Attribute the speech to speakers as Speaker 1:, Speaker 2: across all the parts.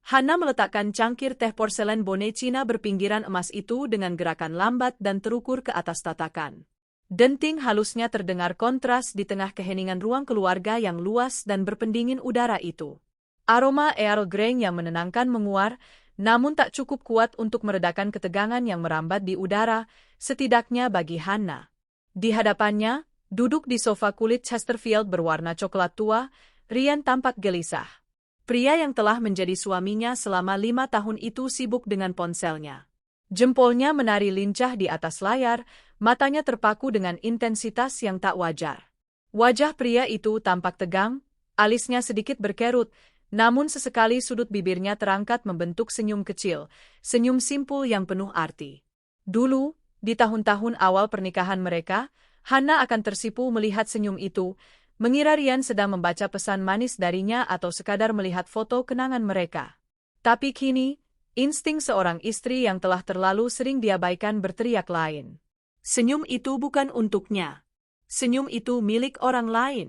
Speaker 1: Hana meletakkan cangkir teh porselen bone Cina berpinggiran emas itu dengan gerakan lambat dan terukur ke atas tatakan. Denting halusnya terdengar kontras di tengah keheningan ruang keluarga yang luas dan berpendingin udara itu. Aroma Earl Grey yang menenangkan menguar, namun tak cukup kuat untuk meredakan ketegangan yang merambat di udara, setidaknya bagi Hana. Di hadapannya, duduk di sofa kulit Chesterfield berwarna coklat tua, Ryan tampak gelisah. Pria yang telah menjadi suaminya selama 5 tahun itu sibuk dengan ponselnya. Jempolnya menari lincah di atas layar, matanya terpaku dengan intensitas yang tak wajar. Wajah pria itu tampak tegang, alisnya sedikit berkerut, namun sesekali sudut bibirnya terangkat membentuk senyum kecil, senyum simpul yang penuh arti. Dulu, di tahun-tahun awal pernikahan mereka, Hana akan tersipu melihat senyum itu, mengira Ryan sedang membaca pesan manis darinya atau sekadar melihat foto kenangan mereka. Tapi kini, insting seorang istri yang telah terlalu sering diabaikan berteriak lain. Senyum itu bukan untuknya. Senyum itu milik orang lain.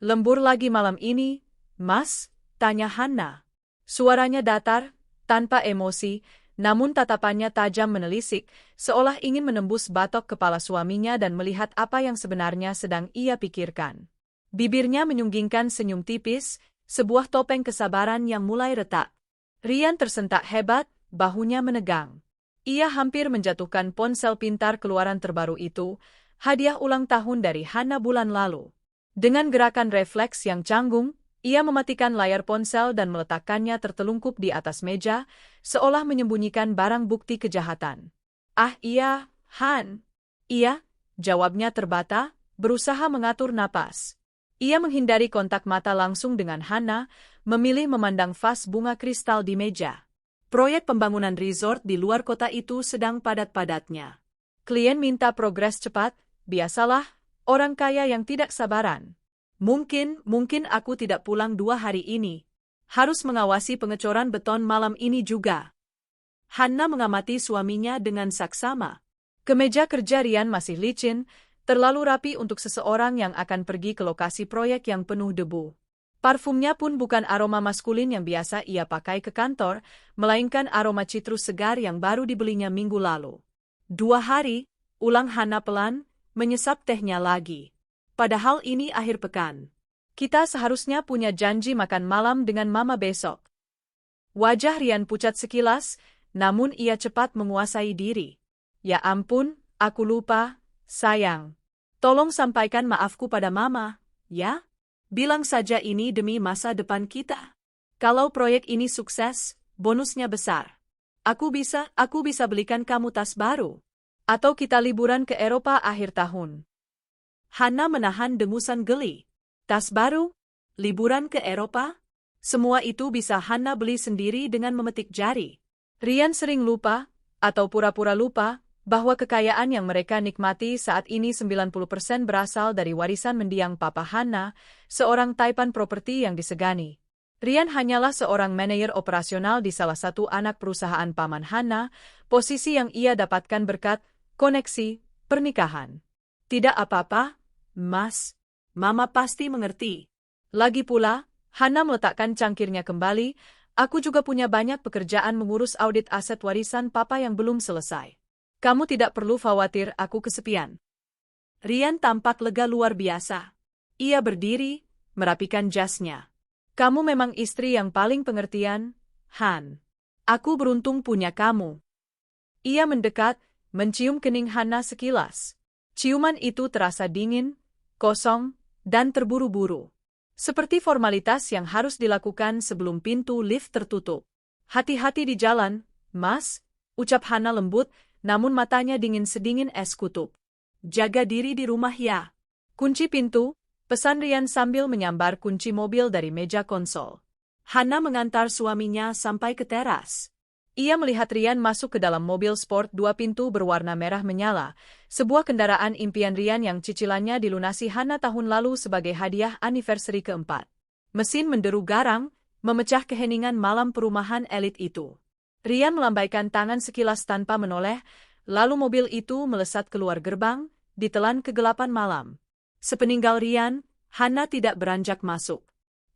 Speaker 1: Lembur lagi malam ini, Mas? Tanya Hana. Suaranya datar, tanpa emosi, namun tatapannya tajam menelisik, seolah ingin menembus batok kepala suaminya dan melihat apa yang sebenarnya sedang ia pikirkan. Bibirnya menyunggingkan senyum tipis, sebuah topeng kesabaran yang mulai retak. Ryan tersentak hebat, bahunya menegang. Ia hampir menjatuhkan ponsel pintar keluaran terbaru itu, hadiah ulang tahun dari Hana bulan lalu. Dengan gerakan refleks yang canggung, ia mematikan layar ponsel dan meletakkannya tertelungkup di atas meja, seolah menyembunyikan barang bukti kejahatan. Ah iya, Han. Iya, jawabnya terbata, berusaha mengatur napas. Ia menghindari kontak mata langsung dengan Hana, memilih memandang vas bunga kristal di meja. Proyek pembangunan resort di luar kota itu sedang padat-padatnya. Klien minta progres cepat, biasalah, orang kaya yang tidak sabaran. Mungkin aku tidak pulang 2 hari ini. Harus mengawasi pengecoran beton malam ini juga. Hana mengamati suaminya dengan saksama. Kemeja kerja Ryan masih licin, terlalu rapi untuk seseorang yang akan pergi ke lokasi proyek yang penuh debu. Parfumnya pun bukan aroma maskulin yang biasa ia pakai ke kantor, melainkan aroma citrus segar yang baru dibelinya minggu lalu. 2 hari, ulang Hana pelan, menyesap tehnya lagi. Padahal ini akhir pekan. Kita seharusnya punya janji makan malam dengan mama besok. Wajah Ryan pucat sekilas, namun ia cepat menguasai diri. Ya ampun, aku lupa, sayang. Tolong sampaikan maafku pada mama, ya? Bilang saja ini demi masa depan kita. Kalau proyek ini sukses, bonusnya besar. Aku bisa belikan kamu tas baru. Atau kita liburan ke Eropa akhir tahun. Hana menahan dengusan geli. Tas baru? Liburan ke Eropa? Semua itu bisa Hana beli sendiri dengan memetik jari. Ryan sering lupa, atau pura-pura lupa, bahwa kekayaan yang mereka nikmati saat ini 90% berasal dari warisan mendiang Papa Hana, seorang taipan properti yang disegani. Ryan hanyalah seorang manajer operasional di salah satu anak perusahaan paman Hana, posisi yang ia dapatkan berkat koneksi pernikahan. Tidak apa-apa, Mas. Mama pasti mengerti. Lagi pula, Hana meletakkan cangkirnya kembali, aku juga punya banyak pekerjaan mengurus audit aset warisan Papa yang belum selesai. Kamu tidak perlu khawatir aku kesepian. Ryan tampak lega luar biasa. Ia berdiri, merapikan jasnya. Kamu memang istri yang paling pengertian, Han. Aku beruntung punya kamu. Ia mendekat, mencium kening Hana sekilas. Ciuman itu terasa dingin, kosong, dan terburu-buru. Seperti formalitas yang harus dilakukan sebelum pintu lift tertutup. Hati-hati di jalan, Mas, ucap Hana lembut, namun matanya dingin sedingin es kutub. Jaga diri di rumah ya. Kunci pintu, pesan Ryan sambil menyambar kunci mobil dari meja konsol. Hana mengantar suaminya sampai ke teras. Ia melihat Ryan masuk ke dalam mobil sport 2 pintu berwarna merah menyala, sebuah kendaraan impian Ryan yang cicilannya dilunasi Hana tahun lalu sebagai hadiah anniversary keempat. Mesin menderu garang, memecah keheningan malam perumahan elit itu. Ryan melambaikan tangan sekilas tanpa menoleh, lalu mobil itu melesat keluar gerbang, ditelan kegelapan malam. Sepeninggal Ryan, Hana tidak beranjak masuk.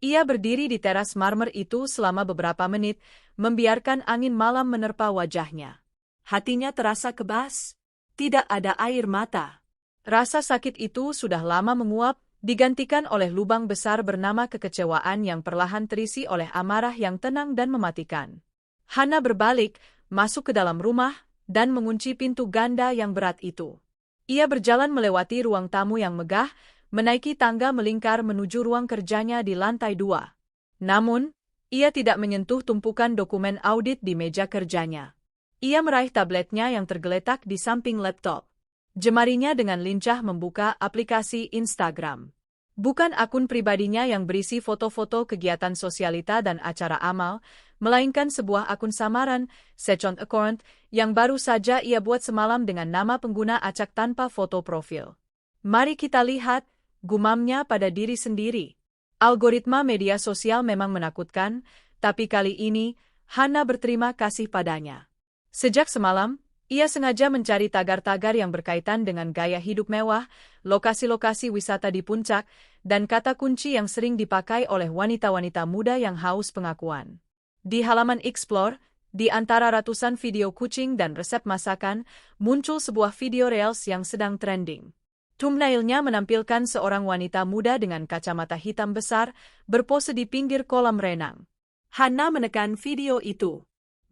Speaker 1: Ia berdiri di teras marmer itu selama beberapa menit, membiarkan angin malam menerpa wajahnya. Hatinya terasa kebas. Tidak ada air mata. Rasa sakit itu sudah lama menguap, digantikan oleh lubang besar bernama kekecewaan yang perlahan terisi oleh amarah yang tenang dan mematikan. Hana berbalik, masuk ke dalam rumah, dan mengunci pintu ganda yang berat itu. Ia berjalan melewati ruang tamu yang megah, menaiki tangga melingkar menuju ruang kerjanya di lantai 2. Namun, ia tidak menyentuh tumpukan dokumen audit di meja kerjanya. Ia meraih tabletnya yang tergeletak di samping laptop. Jemarinya dengan lincah membuka aplikasi Instagram. Bukan akun pribadinya yang berisi foto-foto kegiatan sosialita dan acara amal, melainkan sebuah akun samaran, second account, yang baru saja ia buat semalam dengan nama pengguna acak tanpa foto profil. Mari kita lihat, gumamnya pada diri sendiri. Algoritma media sosial memang menakutkan, tapi kali ini, Hana berterima kasih padanya. Sejak semalam, ia sengaja mencari tagar-tagar yang berkaitan dengan gaya hidup mewah, lokasi-lokasi wisata di puncak, dan kata kunci yang sering dipakai oleh wanita-wanita muda yang haus pengakuan. Di halaman Explore, di antara ratusan video kucing dan resep masakan, muncul sebuah video reels yang sedang trending. Thumbnail-nya menampilkan seorang wanita muda dengan kacamata hitam besar, berpose di pinggir kolam renang. Hana menekan video itu.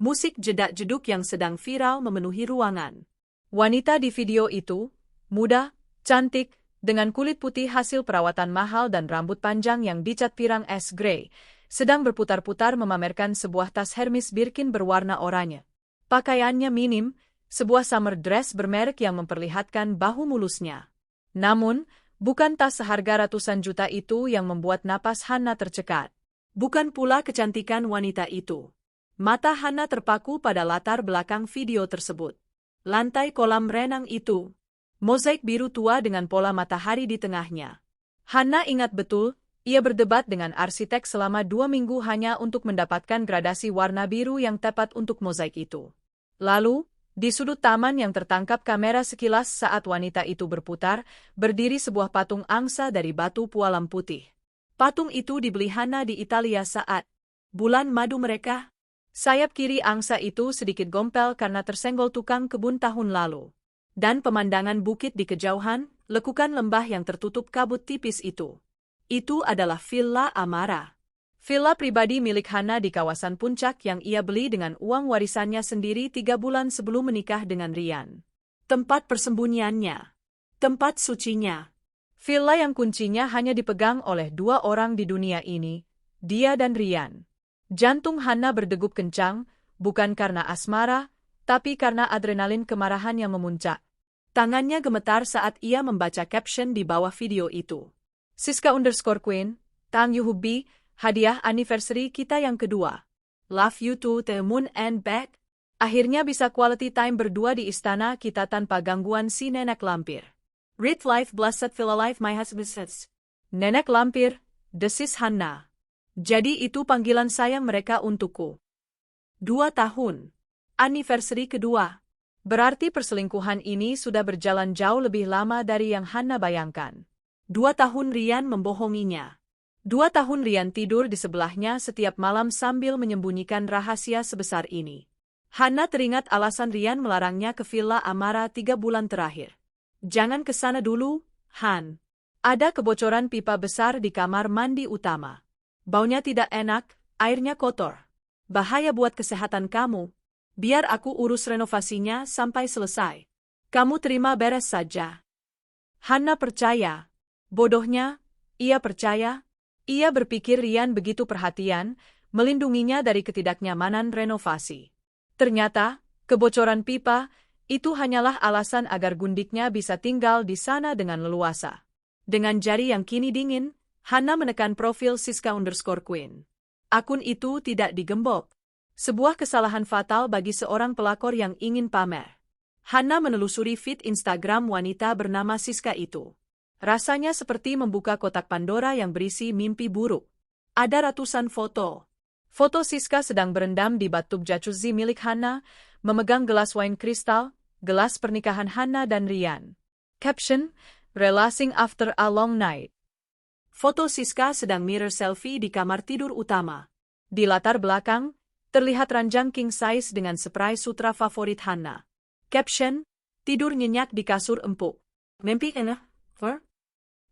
Speaker 1: Musik jedak-jeduk yang sedang viral memenuhi ruangan. Wanita di video itu, muda, cantik, dengan kulit putih hasil perawatan mahal dan rambut panjang yang dicat pirang es grey, sedang berputar-putar memamerkan sebuah tas Hermes Birkin berwarna oranye. Pakaiannya minim, sebuah summer dress bermerek yang memperlihatkan bahu mulusnya. Namun, bukan tas seharga ratusan juta itu yang membuat napas Hana tercekat. Bukan pula kecantikan wanita itu. Mata Hana terpaku pada latar belakang video tersebut. Lantai kolam renang itu. Mozaik biru tua dengan pola matahari di tengahnya. Hana ingat betul, ia berdebat dengan arsitek selama 2 minggu hanya untuk mendapatkan gradasi warna biru yang tepat untuk mozaik itu. Lalu, di sudut taman yang tertangkap kamera sekilas saat wanita itu berputar, berdiri sebuah patung angsa dari batu pualam putih. Patung itu dibeli Hana di Italia saat bulan madu mereka. Sayap kiri angsa itu sedikit gompel karena tersenggol tukang kebun tahun lalu. Dan pemandangan bukit di kejauhan, lekukan lembah yang tertutup kabut tipis itu. Itu adalah Villa Amara. Villa pribadi milik Hana di kawasan puncak yang ia beli dengan uang warisannya sendiri 3 bulan sebelum menikah dengan Rian. Tempat persembunyiannya. Tempat sucinya. Villa yang kuncinya hanya dipegang oleh 2 orang di dunia ini, dia dan Rian. Jantung Hana berdegup kencang, bukan karena asmara, tapi karena adrenalin kemarahan yang memuncak. Tangannya gemetar saat ia membaca caption di bawah video itu. Siska_Queen, Tang Yuhubi, hadiah anniversary kita yang kedua. Love you to the moon and back. Akhirnya bisa quality time berdua di istana kita tanpa gangguan si nenek lampir. Read life blessed Villa life my husband says. Nenek lampir, desis Hana. Jadi itu panggilan sayang mereka untukku. 2 tahun. Anniversary kedua. Berarti perselingkuhan ini sudah berjalan jauh lebih lama dari yang Hana bayangkan. 2 tahun Rian membohonginya. 2 tahun Rian tidur di sebelahnya setiap malam sambil menyembunyikan rahasia sebesar ini. Hana teringat alasan Rian melarangnya ke Villa Amara 3 bulan terakhir. Jangan ke sana dulu, Han. Ada kebocoran pipa besar di kamar mandi utama. Baunya tidak enak, airnya kotor. Bahaya buat kesehatan kamu. Biar aku urus renovasinya sampai selesai. Kamu terima beres saja. Hana percaya. Bodohnya, ia percaya. Ia berpikir Rian begitu perhatian, melindunginya dari ketidaknyamanan renovasi. Ternyata, kebocoran pipa, itu hanyalah alasan agar gundiknya bisa tinggal di sana dengan leluasa. Dengan jari yang kini dingin, Hana menekan profil Siska_Queen. Akun itu tidak digembok. Sebuah kesalahan fatal bagi seorang pelakor yang ingin pamer. Hana menelusuri feed Instagram wanita bernama Siska itu. Rasanya seperti membuka kotak Pandora yang berisi mimpi buruk. Ada ratusan foto. Foto Siska sedang berendam di bathtub jacuzzi milik Hana, memegang gelas wine kristal, gelas pernikahan Hana dan Rian. Caption, Relaxing after a long night. Foto Siska sedang mirror selfie di kamar tidur utama. Di latar belakang, terlihat ranjang king size dengan spray sutra favorit Hana. Caption, tidur nyenyak di kasur empuk. Mimpi enak, Fer?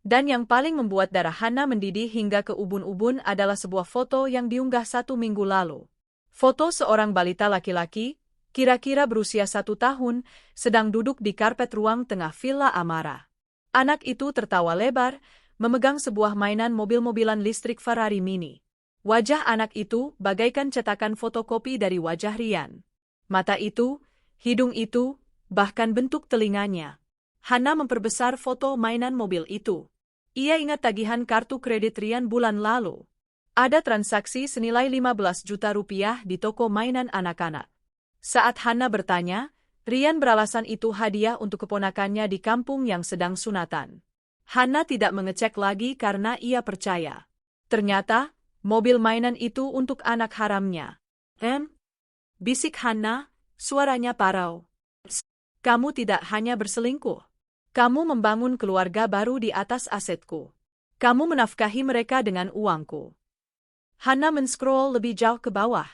Speaker 1: Dan yang paling membuat darah Hana mendidih hingga ke ubun-ubun adalah sebuah foto yang diunggah 1 minggu lalu. Foto seorang balita laki-laki, kira-kira berusia 1 tahun, sedang duduk di karpet ruang tengah Villa Amara. Anak itu tertawa lebar, memegang sebuah mainan mobil-mobilan listrik Ferrari Mini. Wajah anak itu bagaikan cetakan fotokopi dari wajah Rian. Mata itu, hidung itu, bahkan bentuk telinganya. Hana memperbesar foto mainan mobil itu. Ia ingat tagihan kartu kredit Rian bulan lalu. Ada transaksi senilai 15 juta rupiah di toko mainan anak-anak. Saat Hana bertanya, Rian beralasan itu hadiah untuk keponakannya di kampung yang sedang sunatan. Hana tidak mengecek lagi karena ia percaya. Ternyata, mobil mainan itu untuk anak haramnya. Bisik Hana, suaranya parau. Kamu tidak hanya berselingkuh. Kamu membangun keluarga baru di atas asetku. Kamu menafkahi mereka dengan uangku. Hana men-scroll lebih jauh ke bawah.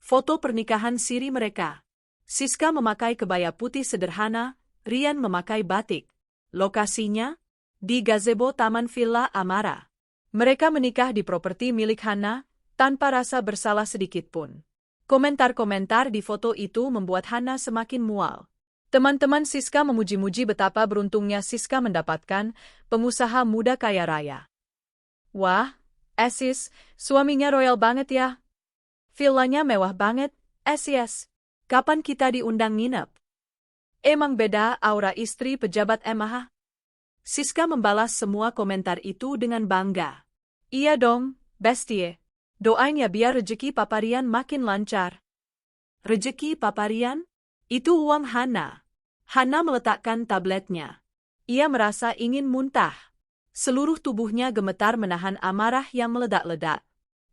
Speaker 1: Foto pernikahan siri mereka. Siska memakai kebaya putih sederhana, Rian memakai batik. Lokasinya? Di gazebo Taman Villa Amara. Mereka menikah di properti milik Hana, tanpa rasa bersalah sedikitpun. Komentar-komentar di foto itu membuat Hana semakin mual. Teman-teman Siska memuji-muji betapa beruntungnya Siska mendapatkan pengusaha muda kaya raya. Wah, Asis, suaminya royal banget ya. Villanya mewah banget, Asis. Kapan kita diundang nginep? Emang beda aura istri pejabat MH? Siska membalas semua komentar itu dengan bangga. Iya dong, bestie. Doain ya biar rezeki Paparian makin lancar. Rezeki Paparian? Itu uang Hana. Hana meletakkan tabletnya. Ia merasa ingin muntah. Seluruh tubuhnya gemetar menahan amarah yang meledak-ledak.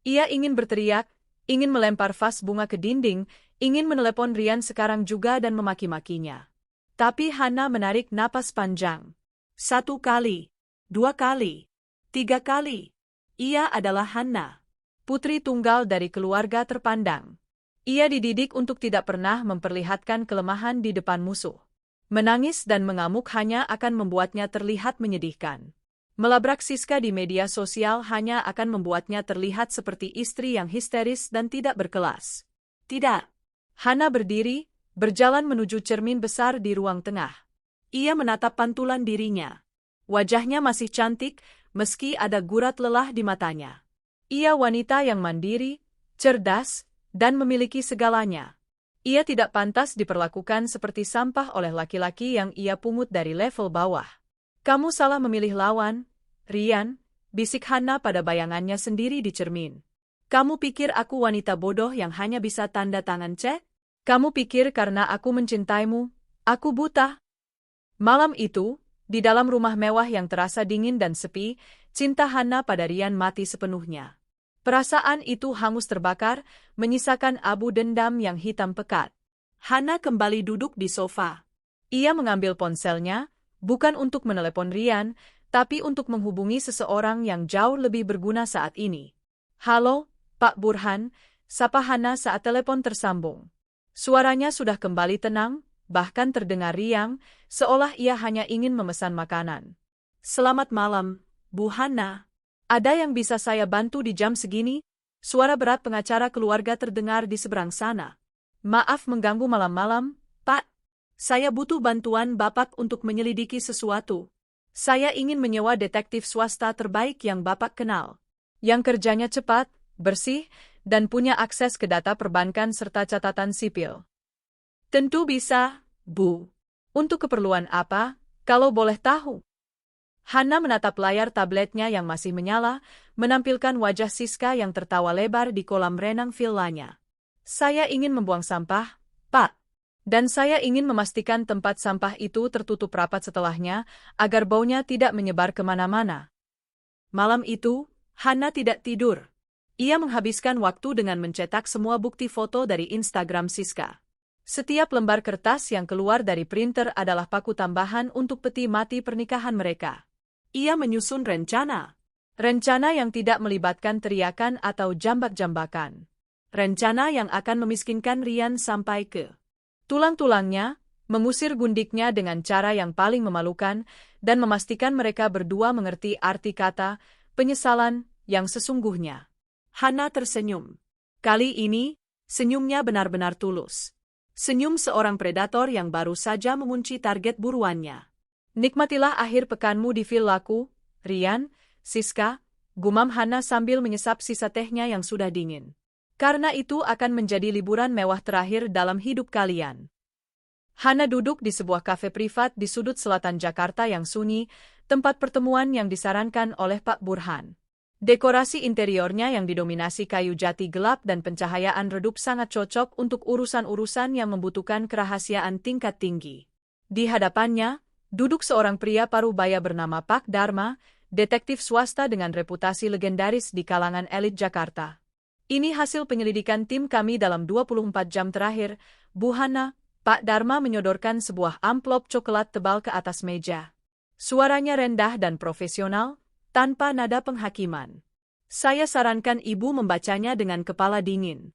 Speaker 1: Ia ingin berteriak, ingin melempar vas bunga ke dinding, ingin menelepon Rian sekarang juga dan memaki-makinya. Tapi Hana menarik napas panjang. 1 kali, 2 kali, 3 kali. Ia adalah Hana, putri tunggal dari keluarga terpandang. Ia dididik untuk tidak pernah memperlihatkan kelemahan di depan musuh. Menangis dan mengamuk hanya akan membuatnya terlihat menyedihkan. Melabrak Siska di media sosial hanya akan membuatnya terlihat seperti istri yang histeris dan tidak berkelas. Tidak. Hana berdiri, berjalan menuju cermin besar di ruang tengah. Ia menatap pantulan dirinya. Wajahnya masih cantik, meski ada gurat lelah di matanya. Ia wanita yang mandiri, cerdas, dan memiliki segalanya. Ia tidak pantas diperlakukan seperti sampah oleh laki-laki yang ia pungut dari level bawah. Kamu salah memilih lawan, Rian, bisik Hana pada bayangannya sendiri di cermin. Kamu pikir aku wanita bodoh yang hanya bisa tanda tangan cek? Kamu pikir karena aku mencintaimu, aku buta? Malam itu, di dalam rumah mewah yang terasa dingin dan sepi, cinta Hana pada Rian mati sepenuhnya. Perasaan itu hangus terbakar, menyisakan abu dendam yang hitam pekat. Hana kembali duduk di sofa. Ia mengambil ponselnya, bukan untuk menelepon Rian, tapi untuk menghubungi seseorang yang jauh lebih berguna saat ini. Halo, Pak Burhan, sapa Hana saat telepon tersambung. Suaranya sudah kembali tenang, bahkan terdengar riang, seolah ia hanya ingin memesan makanan. Selamat malam, Bu Hana. Ada yang bisa saya bantu di jam segini? Suara berat pengacara keluarga terdengar di seberang sana. Maaf mengganggu malam-malam, Pak. Saya butuh bantuan Bapak untuk menyelidiki sesuatu. Saya ingin menyewa detektif swasta terbaik yang Bapak kenal. Yang kerjanya cepat, bersih, dan punya akses ke data perbankan serta catatan sipil. Tentu bisa, Bu. Untuk keperluan apa, kalau boleh tahu? Hana menatap layar tabletnya yang masih menyala, menampilkan wajah Siska yang tertawa lebar di kolam renang villanya. Saya ingin membuang sampah, Pak. Dan saya ingin memastikan tempat sampah itu tertutup rapat setelahnya, agar baunya tidak menyebar kemana-mana. Malam itu, Hana tidak tidur. Ia menghabiskan waktu dengan mencetak semua bukti foto dari Instagram Siska. Setiap lembar kertas yang keluar dari printer adalah paku tambahan untuk peti mati pernikahan mereka. Ia menyusun rencana. Rencana yang tidak melibatkan teriakan atau jambak-jambakan. Rencana yang akan memiskinkan Rian sampai ke tulang-tulangnya, mengusir gundiknya dengan cara yang paling memalukan, dan memastikan mereka berdua mengerti arti kata penyesalan yang sesungguhnya. Hana tersenyum. Kali ini, senyumnya benar-benar tulus. Senyum seorang predator yang baru saja mengunci target buruannya. Nikmatilah akhir pekanmu di villaku, Rian, Siska, gumam Hana sambil menyesap sisa tehnya yang sudah dingin. Karena itu akan menjadi liburan mewah terakhir dalam hidup kalian. Hana duduk di sebuah kafe privat di sudut selatan Jakarta yang sunyi, tempat pertemuan yang disarankan oleh Pak Burhan. Dekorasi interiornya yang didominasi kayu jati gelap dan pencahayaan redup sangat cocok untuk urusan-urusan yang membutuhkan kerahasiaan tingkat tinggi. Di hadapannya, duduk seorang pria parubaya bernama Pak Dharma, detektif swasta dengan reputasi legendaris di kalangan elit Jakarta. Ini hasil penyelidikan tim kami dalam 24 jam terakhir, Bu Hana. Pak Dharma menyodorkan sebuah amplop coklat tebal ke atas meja. Suaranya rendah dan profesional, tanpa nada penghakiman. Saya sarankan ibu membacanya dengan kepala dingin.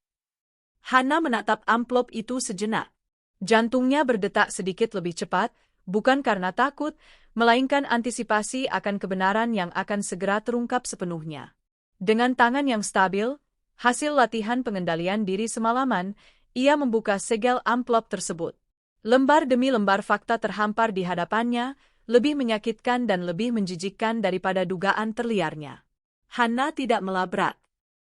Speaker 1: Hana menatap amplop itu sejenak. Jantungnya berdetak sedikit lebih cepat, bukan karena takut, melainkan antisipasi akan kebenaran yang akan segera terungkap sepenuhnya. Dengan tangan yang stabil, hasil latihan pengendalian diri semalaman, ia membuka segel amplop tersebut. Lembar demi lembar fakta terhampar di hadapannya, lebih menyakitkan dan lebih menjijikkan daripada dugaan terliarnya. Hana tidak melabrak.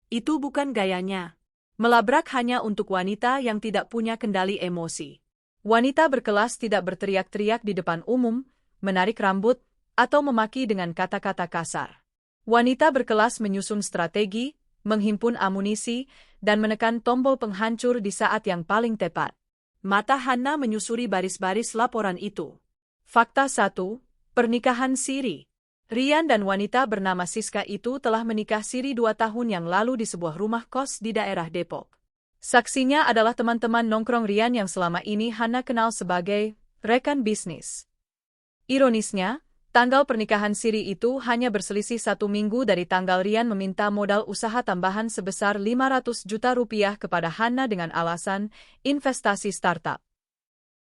Speaker 1: Itu bukan gayanya. Melabrak hanya untuk wanita yang tidak punya kendali emosi. Wanita berkelas tidak berteriak-teriak di depan umum, menarik rambut, atau memaki dengan kata-kata kasar. Wanita berkelas menyusun strategi, menghimpun amunisi, dan menekan tombol penghancur di saat yang paling tepat. Mata Hana menyusuri baris-baris laporan itu. Fakta 1, pernikahan siri. Rian dan wanita bernama Siska itu telah menikah siri 2 tahun yang lalu di sebuah rumah kos di daerah Depok. Saksinya adalah teman-teman nongkrong Rian yang selama ini Hana kenal sebagai rekan bisnis. Ironisnya, tanggal pernikahan siri itu hanya berselisih 1 minggu dari tanggal Rian meminta modal usaha tambahan sebesar 500 juta rupiah kepada Hana dengan alasan investasi startup.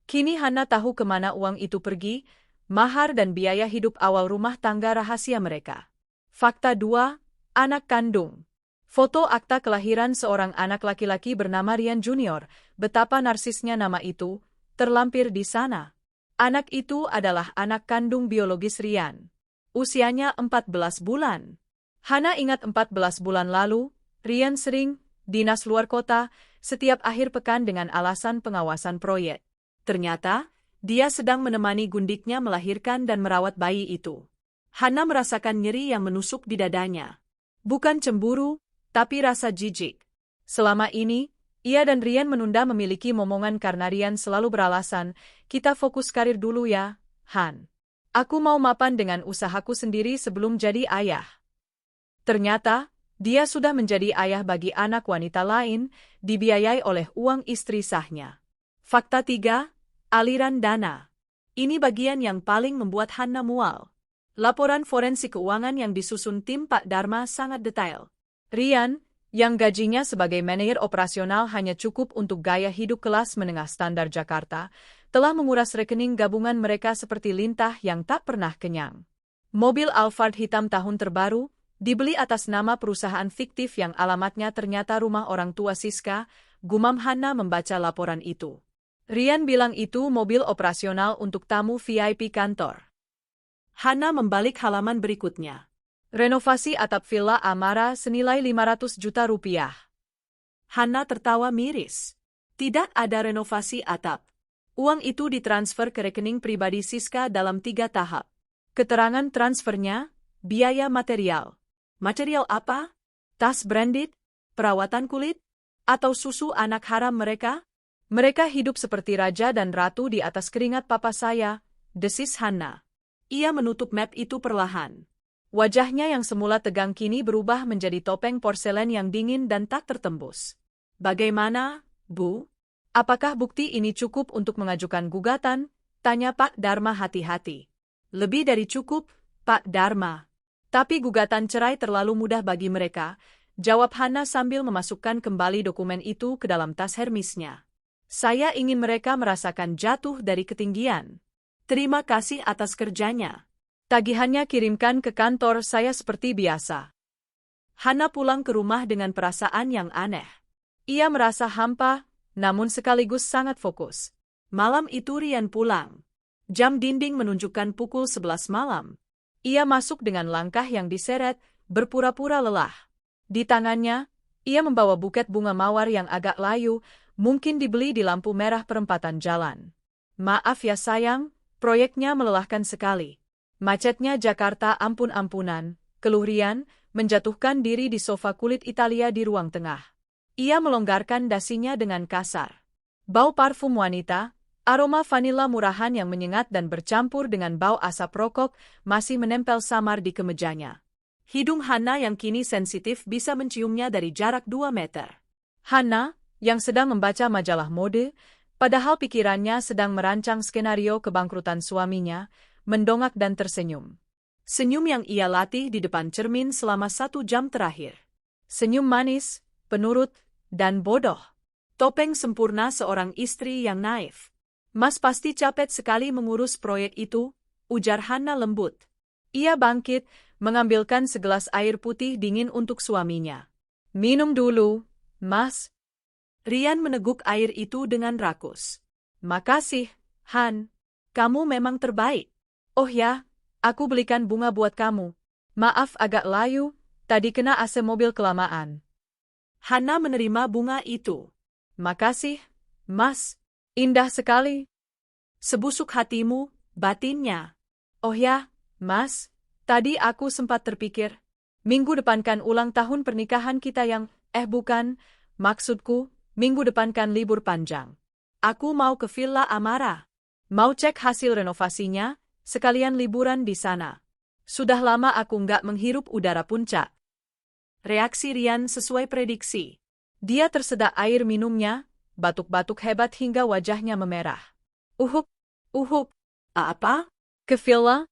Speaker 1: Kini Hana tahu kemana uang itu pergi, mahar dan biaya hidup awal rumah tangga rahasia mereka. Fakta 2, anak kandung. Foto akta kelahiran seorang anak laki-laki bernama Rian Junior, betapa narsisnya nama itu, terlampir di sana. Anak itu adalah anak kandung biologis Rian. Usianya 14 bulan. Hana ingat 14 bulan lalu, Rian sering dinas luar kota setiap akhir pekan dengan alasan pengawasan proyek. Ternyata, dia sedang menemani gundiknya melahirkan dan merawat bayi itu. Hana merasakan nyeri yang menusuk di dadanya. Bukan cemburu, tapi rasa jijik. Selama ini, ia dan Rian menunda memiliki momongan karena Rian selalu beralasan, kita fokus karir dulu ya, Han. Aku mau mapan dengan usahaku sendiri sebelum jadi ayah. Ternyata, dia sudah menjadi ayah bagi anak wanita lain, dibiayai oleh uang istri sahnya. Fakta 3, aliran dana. Ini bagian yang paling membuat Hana mual. Laporan forensik keuangan yang disusun tim Pak Dharma sangat detail. Rian, yang gajinya sebagai manajer operasional hanya cukup untuk gaya hidup kelas menengah standar Jakarta, telah menguras rekening gabungan mereka seperti lintah yang tak pernah kenyang. Mobil Alphard hitam tahun terbaru, dibeli atas nama perusahaan fiktif yang alamatnya ternyata rumah orang tua Siska, gumam Hana membaca laporan itu. Rian bilang itu mobil operasional untuk tamu VIP kantor. Hana membalik halaman berikutnya. Renovasi atap Villa Amara senilai 500 juta rupiah. Hana tertawa miris. Tidak ada renovasi atap. Uang itu ditransfer ke rekening pribadi Siska dalam 3 tahap. Keterangan transfernya, biaya material. Material apa? Tas branded? Perawatan kulit? Atau susu anak haram mereka? Mereka hidup seperti raja dan ratu di atas keringat papa saya, desis Hana. Ia menutup map itu perlahan. Wajahnya yang semula tegang kini berubah menjadi topeng porselen yang dingin dan tak tertembus. Bagaimana, Bu? Apakah bukti ini cukup untuk mengajukan gugatan? Tanya Pak Dharma hati-hati. Lebih dari cukup, Pak Dharma. Tapi gugatan cerai terlalu mudah bagi mereka, jawab Hana sambil memasukkan kembali dokumen itu ke dalam tas Hermisnya. Saya ingin mereka merasakan jatuh dari ketinggian. Terima kasih atas kerjanya. Tagihannya kirimkan ke kantor saya seperti biasa. Hana pulang ke rumah dengan perasaan yang aneh. Ia merasa hampa, namun sekaligus sangat fokus. Malam itu Rian pulang. Jam dinding menunjukkan pukul 11 malam. Ia masuk dengan langkah yang diseret, berpura-pura lelah. Di tangannya, ia membawa buket bunga mawar yang agak layu, mungkin dibeli di lampu merah perempatan jalan. Maaf ya sayang, proyeknya melelahkan sekali. Macetnya Jakarta ampun-ampunan, keluh Rian, menjatuhkan diri di sofa kulit Italia di ruang tengah. Ia melonggarkan dasinya dengan kasar. Bau parfum wanita, aroma vanila murahan yang menyengat dan bercampur dengan bau asap rokok masih menempel samar di kemejanya. Hidung Hana yang kini sensitif bisa menciumnya dari jarak 2 meter. Hana, yang sedang membaca majalah mode, padahal pikirannya sedang merancang skenario kebangkrutan suaminya, mendongak dan tersenyum. Senyum yang ia latih di depan cermin selama 1 jam terakhir. Senyum manis, penurut, dan bodoh. Topeng sempurna seorang istri yang naif. Mas pasti capek sekali mengurus proyek itu, ujar Hana lembut. Ia bangkit, mengambilkan segelas air putih dingin untuk suaminya. Minum dulu, Mas. Rian meneguk air itu dengan rakus. Makasih, Han. Kamu memang terbaik. Oh ya, aku belikan bunga buat kamu. Maaf agak layu, tadi kena AC mobil kelamaan. Hana menerima bunga itu. Makasih, Mas. Indah sekali. Sebusuk hatimu, batinnya. Oh ya, Mas, tadi aku sempat terpikir. Minggu depan kan ulang tahun pernikahan kita yang, bukan, maksudku, minggu depan kan libur panjang. Aku mau ke Villa Amara. Mau cek hasil renovasinya, sekalian liburan di sana. Sudah lama aku nggak menghirup udara puncak. Reaksi Rian sesuai prediksi. Dia tersedak air minumnya, batuk-batuk hebat hingga wajahnya memerah. Uhuk. Apa? Ke villa?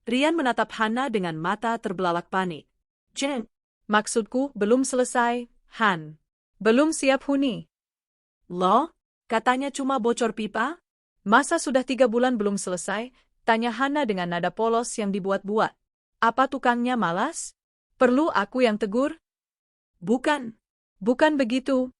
Speaker 1: Rian menatap Hana dengan mata terbelalak panik. Jen, maksudku belum selesai, Han. Belum siap huni. Loh? Katanya cuma bocor pipa? Masa sudah 3 bulan belum selesai? Tanya Hana dengan nada polos yang dibuat-buat. Apa tukangnya malas? Perlu aku yang tegur? Bukan begitu.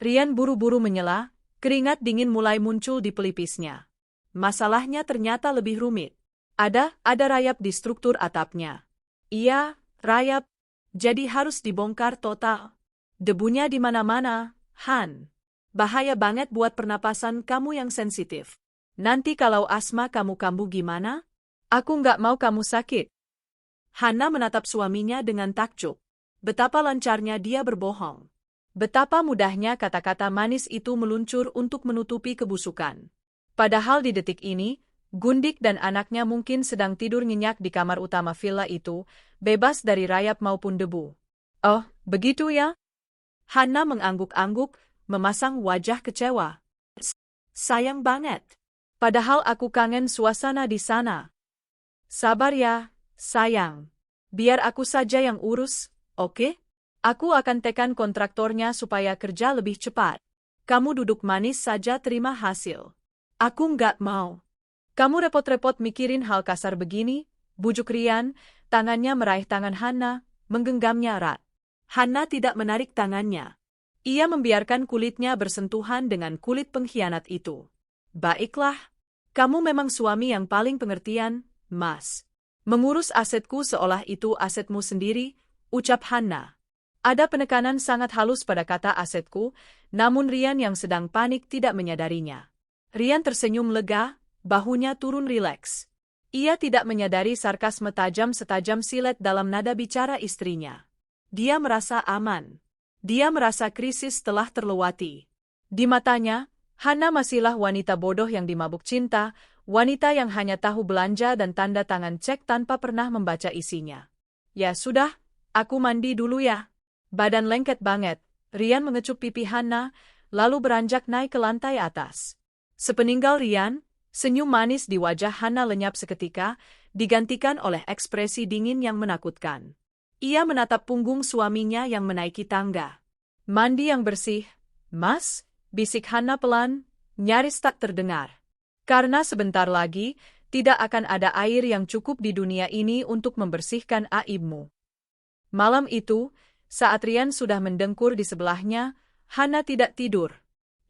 Speaker 1: Rian buru-buru menyela, keringat dingin mulai muncul di pelipisnya. Masalahnya ternyata lebih rumit. Ada rayap di struktur atapnya. Iya, rayap. Jadi harus dibongkar total. Debunya di mana-mana, Han. Bahaya banget buat pernapasan kamu yang sensitif. Nanti kalau asma kamu kambuh gimana? Aku nggak mau kamu sakit. Hana menatap suaminya dengan takjub. Betapa lancarnya dia berbohong. Betapa mudahnya kata-kata manis itu meluncur untuk menutupi kebusukan. Padahal di detik ini, Gundik dan anaknya mungkin sedang tidur nyenyak di kamar utama villa itu, bebas dari rayap maupun debu. Oh, begitu ya? Hana mengangguk-angguk, memasang wajah kecewa. Sayang banget. Padahal aku kangen suasana di sana. Sabar ya, sayang. Biar aku saja yang urus, oke? Aku akan tekan kontraktornya supaya kerja lebih cepat. Kamu duduk manis saja terima hasil. Aku nggak mau. Kamu repot-repot mikirin hal kasar begini, bujuk Rian, tangannya meraih tangan Hana, menggenggamnya erat. Hana tidak menarik tangannya. Ia membiarkan kulitnya bersentuhan dengan kulit pengkhianat itu. Baiklah, kamu memang suami yang paling pengertian, Mas. Mengurus asetku seolah itu asetmu sendiri, ucap Hana. Ada penekanan sangat halus pada kata asetku, namun Rian yang sedang panik tidak menyadarinya. Rian tersenyum lega, bahunya turun rileks. Ia tidak menyadari sarkasme tajam setajam silet dalam nada bicara istrinya. Dia merasa aman. Dia merasa krisis telah terlewati. Di matanya, Hana masihlah wanita bodoh yang dimabuk cinta, wanita yang hanya tahu belanja dan tanda tangan cek tanpa pernah membaca isinya. Ya sudah, aku mandi dulu ya. Badan lengket banget, Rian mengecup pipi Hana, lalu beranjak naik ke lantai atas. Sepeninggal Rian, Senyum manis di wajah Hana lenyap seketika, digantikan oleh ekspresi dingin yang menakutkan. Ia menatap punggung suaminya yang menaiki tangga. Mandi yang bersih, Mas, bisik Hana pelan, nyaris tak terdengar. Karena sebentar lagi, tidak akan ada air yang cukup di dunia ini untuk membersihkan aibmu. Malam itu, saat Rian sudah mendengkur di sebelahnya, Hana tidak tidur.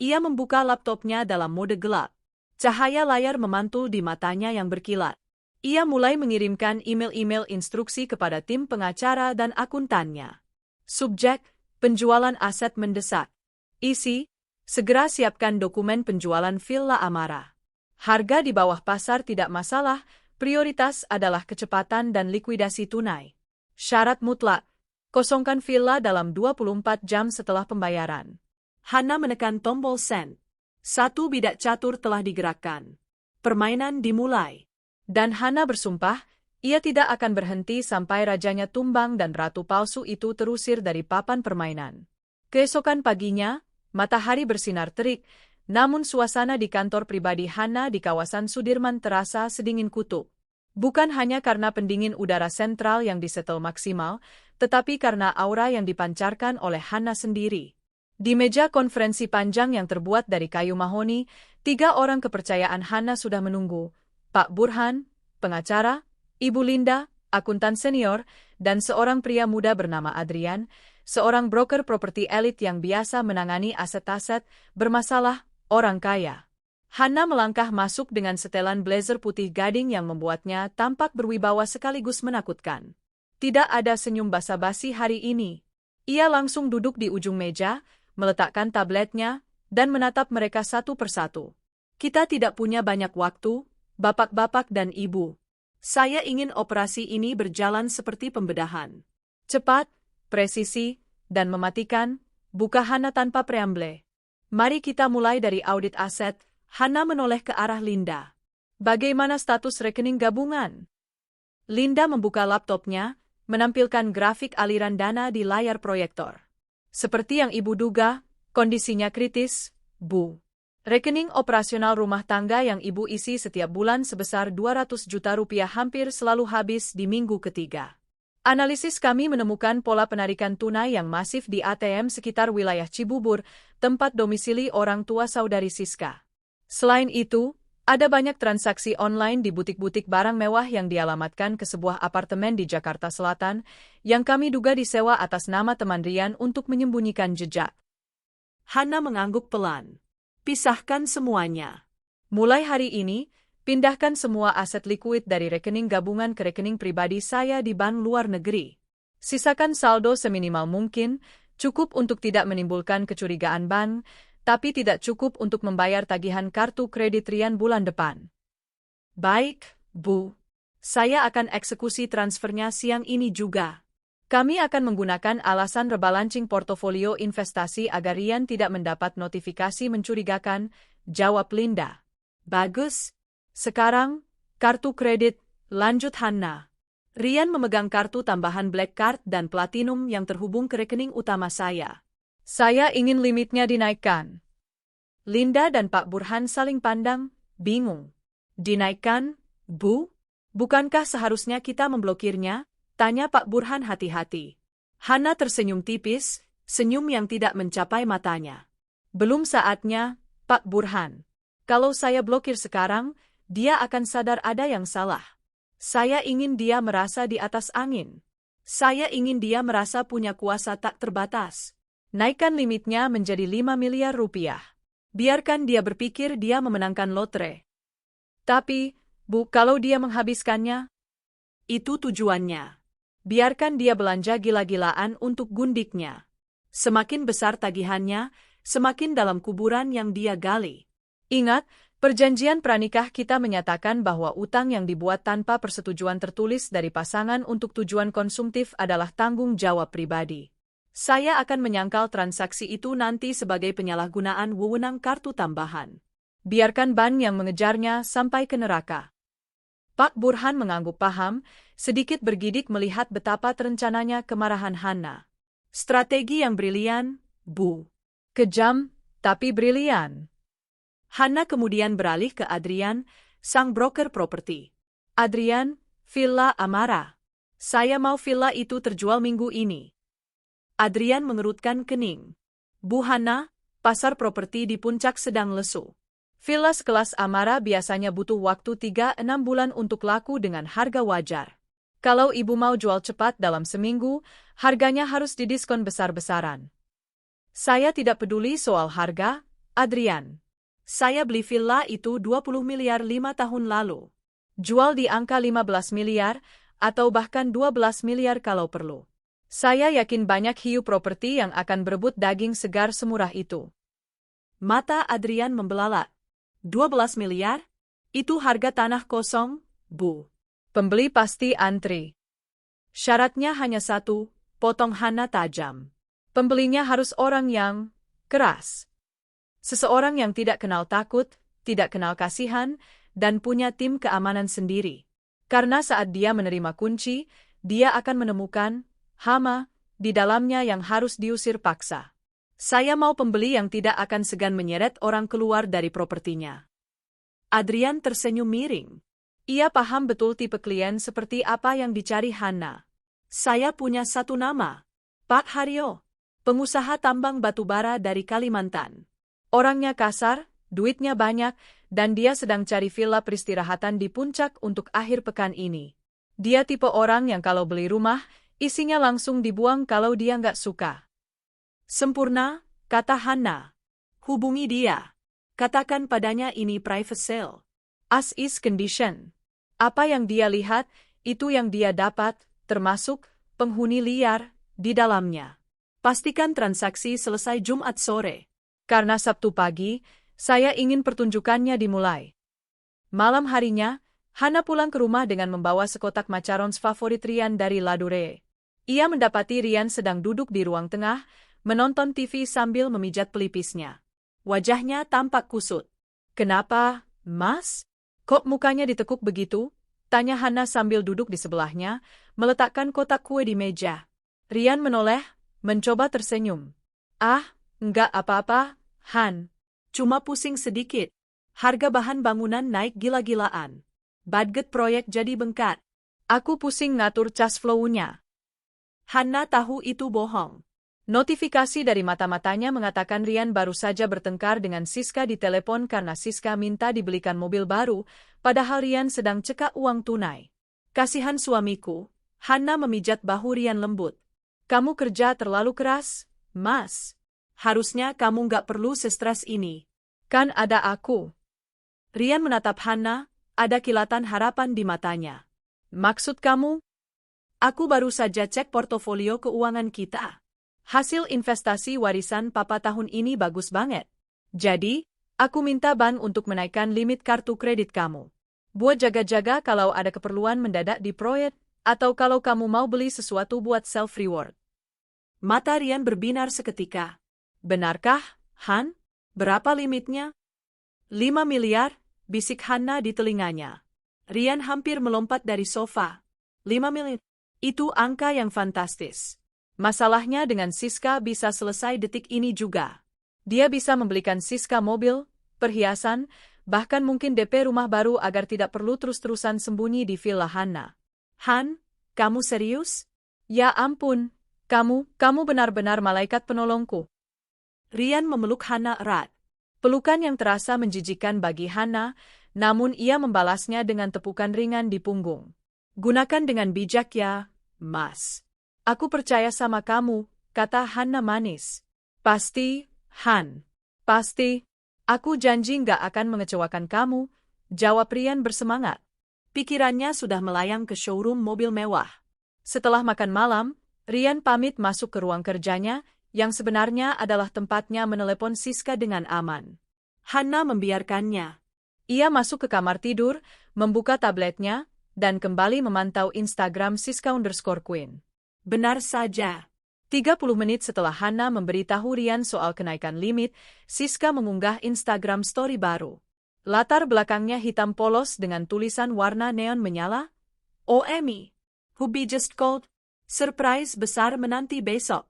Speaker 1: Ia membuka laptopnya dalam mode gelap. Cahaya layar memantul di matanya yang berkilat. Ia mulai mengirimkan email-email instruksi kepada tim pengacara dan akuntannya. Subjek, penjualan aset mendesak. Isi, segera siapkan dokumen penjualan Villa Amara. Harga di bawah pasar tidak masalah, prioritas adalah kecepatan dan likuidasi tunai. Syarat mutlak, kosongkan villa dalam 24 jam setelah pembayaran. Hana menekan tombol send. Satu bidak catur telah digerakkan. Permainan dimulai. Dan Hana bersumpah, ia tidak akan berhenti sampai rajanya tumbang dan ratu palsu itu terusir dari papan permainan. Keesokan paginya, matahari bersinar terik, namun suasana di kantor pribadi Hana di kawasan Sudirman terasa sedingin kutub. Bukan hanya karena pendingin udara sentral yang disetel maksimal, tetapi karena aura yang dipancarkan oleh Hana sendiri. Di meja konferensi panjang yang terbuat dari kayu mahoni, 3 orang kepercayaan Hana sudah menunggu. Pak Burhan, pengacara, Ibu Linda, akuntan senior, dan seorang pria muda bernama Adrian, seorang broker properti elit yang biasa menangani aset-aset bermasalah orang kaya. Hana melangkah masuk dengan setelan blazer putih gading yang membuatnya tampak berwibawa sekaligus menakutkan. Tidak ada senyum basa-basi hari ini. Ia langsung duduk di ujung meja, meletakkan tabletnya, dan menatap mereka satu persatu. Kita tidak punya banyak waktu, bapak-bapak dan ibu. Saya ingin operasi ini berjalan seperti pembedahan. Cepat, presisi, dan mematikan, buka Hana tanpa preambele. Mari kita mulai dari audit aset. Hana menoleh ke arah Linda. Bagaimana status rekening gabungan? Linda membuka laptopnya, menampilkan grafik aliran dana di layar proyektor. Seperti yang ibu duga, kondisinya kritis, Bu. Rekening operasional rumah tangga yang ibu isi setiap bulan sebesar 200 juta rupiah hampir selalu habis di minggu ketiga. Analisis kami menemukan pola penarikan tunai yang masif di ATM sekitar wilayah Cibubur, tempat domisili orang tua saudari Siska. Selain itu, ada banyak transaksi online di butik-butik barang mewah yang dialamatkan ke sebuah apartemen di Jakarta Selatan, yang kami duga disewa atas nama teman Rian untuk menyembunyikan jejak. Hana mengangguk pelan. Pisahkan semuanya. Mulai hari ini, pindahkan semua aset likuid dari rekening gabungan ke rekening pribadi saya di bank luar negeri. Sisakan saldo seminimal mungkin, cukup untuk tidak menimbulkan kecurigaan bank, tapi tidak cukup untuk membayar tagihan kartu kredit Rian bulan depan. Baik, Bu. Saya akan eksekusi transfernya siang ini juga. Kami akan menggunakan alasan rebalancing portofolio investasi agar Rian tidak mendapat notifikasi mencurigakan, jawab Linda. Bagus. Sekarang, kartu kredit, lanjut Hana. Rian memegang kartu tambahan Black Card dan Platinum yang terhubung ke rekening utama saya. Saya ingin limitnya dinaikkan. Linda dan Pak Burhan saling pandang, bingung. Dinaikkan, Bu? Bukankah seharusnya kita memblokirnya? Tanya Pak Burhan hati-hati. Hana tersenyum tipis, senyum yang tidak mencapai matanya. Belum saatnya, Pak Burhan. Kalau saya blokir sekarang, dia akan sadar ada yang salah. Saya ingin dia merasa di atas angin. Saya ingin dia merasa punya kuasa tak terbatas. Naikkan limitnya menjadi 5 miliar rupiah. Biarkan dia berpikir dia memenangkan lotre. Tapi, Bu, kalau dia menghabiskannya, itu tujuannya. Biarkan dia belanja gila-gilaan untuk gundiknya. Semakin besar tagihannya, semakin dalam kuburan yang dia gali. Ingat, perjanjian pranikah kita menyatakan bahwa utang yang dibuat tanpa persetujuan tertulis dari pasangan untuk tujuan konsumtif adalah tanggung jawab pribadi. Saya akan menyangkal transaksi itu nanti sebagai penyalahgunaan wewenang kartu tambahan. Biarkan ban yang mengejarnya sampai ke neraka. Pak Burhan mengangguk paham, sedikit bergidik melihat betapa terencananya kemarahan Hana. Strategi yang brilian, Bu. Kejam, tapi brilian. Hana kemudian beralih ke Adrian, sang broker properti. Adrian, Villa Amara. Saya mau villa itu terjual minggu ini. Adrian mengerutkan kening. Bu Hana, pasar properti di puncak sedang lesu. Villa sekelas Amara biasanya butuh waktu 3-6 bulan untuk laku dengan harga wajar. Kalau ibu mau jual cepat dalam seminggu, harganya harus didiskon besar-besaran. Saya tidak peduli soal harga, Adrian. Saya beli villa itu 20 miliar 5 tahun lalu. Jual di angka 15 miliar, atau bahkan 12 miliar kalau perlu. Saya yakin banyak hiu properti yang akan berebut daging segar semurah itu. Mata Adrian membelalak. 12 miliar? Itu harga tanah kosong, Bu. Pembeli pasti antri. Syaratnya hanya satu, potong Hana tajam. Pembelinya harus orang yang keras. Seseorang yang tidak kenal takut, tidak kenal kasihan, dan punya tim keamanan sendiri. Karena saat dia menerima kunci, dia akan menemukan hama di dalamnya yang harus diusir paksa. Saya mau pembeli yang tidak akan segan menyeret orang keluar dari propertinya. Adrian tersenyum miring. Ia paham betul tipe klien seperti apa yang dicari Hana. Saya punya satu nama. Pak Haryo, pengusaha tambang batubara dari Kalimantan. Orangnya kasar, duitnya banyak, dan dia sedang cari villa peristirahatan di puncak untuk akhir pekan ini. Dia tipe orang yang kalau beli rumah, isinya langsung dibuang kalau dia nggak suka. Sempurna, kata Hana. Hubungi dia. Katakan padanya ini private sale. As is condition. Apa yang dia lihat, itu yang dia dapat, termasuk penghuni liar di dalamnya. Pastikan transaksi selesai Jumat sore. Karena Sabtu pagi, saya ingin pertunjukannya dimulai. Malam harinya, Hana pulang ke rumah dengan membawa sekotak macarons favorit Rian dari Ladure. Ia mendapati Rian sedang duduk di ruang tengah, menonton TV sambil memijat pelipisnya. Wajahnya tampak kusut. Kenapa, Mas? Kok mukanya ditekuk begitu? Tanya Hana sambil duduk di sebelahnya, meletakkan kotak kue di meja. Rian menoleh, mencoba tersenyum. Ah, enggak apa-apa, Han. Cuma pusing sedikit. Harga bahan bangunan naik gila-gilaan. Budget proyek jadi bengkak. Aku pusing ngatur cash flow-nya. Hana tahu itu bohong. Notifikasi dari mata-matanya mengatakan Rian baru saja bertengkar dengan Siska di telepon karena Siska minta dibelikan mobil baru, padahal Rian sedang cekak uang tunai. Kasihan suamiku, Hana memijat bahu Rian lembut. Kamu kerja terlalu keras, Mas. Harusnya kamu nggak perlu sestres ini. Kan ada aku. Rian menatap Hana, ada kilatan harapan di matanya. Maksud kamu? Aku baru saja cek portofolio keuangan kita. Hasil investasi warisan papa tahun ini bagus banget. Jadi, aku minta bank untuk menaikkan limit kartu kredit kamu. Buat jaga-jaga kalau ada keperluan mendadak di proyek, atau kalau kamu mau beli sesuatu buat self-reward. Mata Rian berbinar seketika. Benarkah, Han? Berapa limitnya? 5 miliar, bisik Hana di telinganya. Rian hampir melompat dari sofa. 5 miliar? Itu angka yang fantastis. Masalahnya dengan Siska bisa selesai detik ini juga. Dia bisa membelikan Siska mobil, perhiasan, bahkan mungkin DP rumah baru agar tidak perlu terus-terusan sembunyi di villa Hana. Han, kamu serius? Ya ampun, kamu benar-benar malaikat penolongku. Rian memeluk Hana erat. Pelukan yang terasa menjijikan bagi Hana, namun ia membalasnya dengan tepukan ringan di punggung. Gunakan dengan bijak ya, Mas. Aku percaya sama kamu, kata Hana manis. Pasti, Han. Pasti. Aku janji nggak akan mengecewakan kamu, jawab Rian bersemangat. Pikirannya sudah melayang ke showroom mobil mewah. Setelah makan malam, Rian pamit masuk ke ruang kerjanya, yang sebenarnya adalah tempatnya menelepon Siska dengan aman. Hana membiarkannya. Ia masuk ke kamar tidur, membuka tabletnya, dan kembali memantau Instagram Siska_Queen. Benar saja. 30 menit setelah Hana memberitahu Rian soal kenaikan limit, Siska mengunggah Instagram story baru. Latar belakangnya hitam polos dengan tulisan warna neon menyala. OMI. Hubby just called. Surprise besar menanti besok.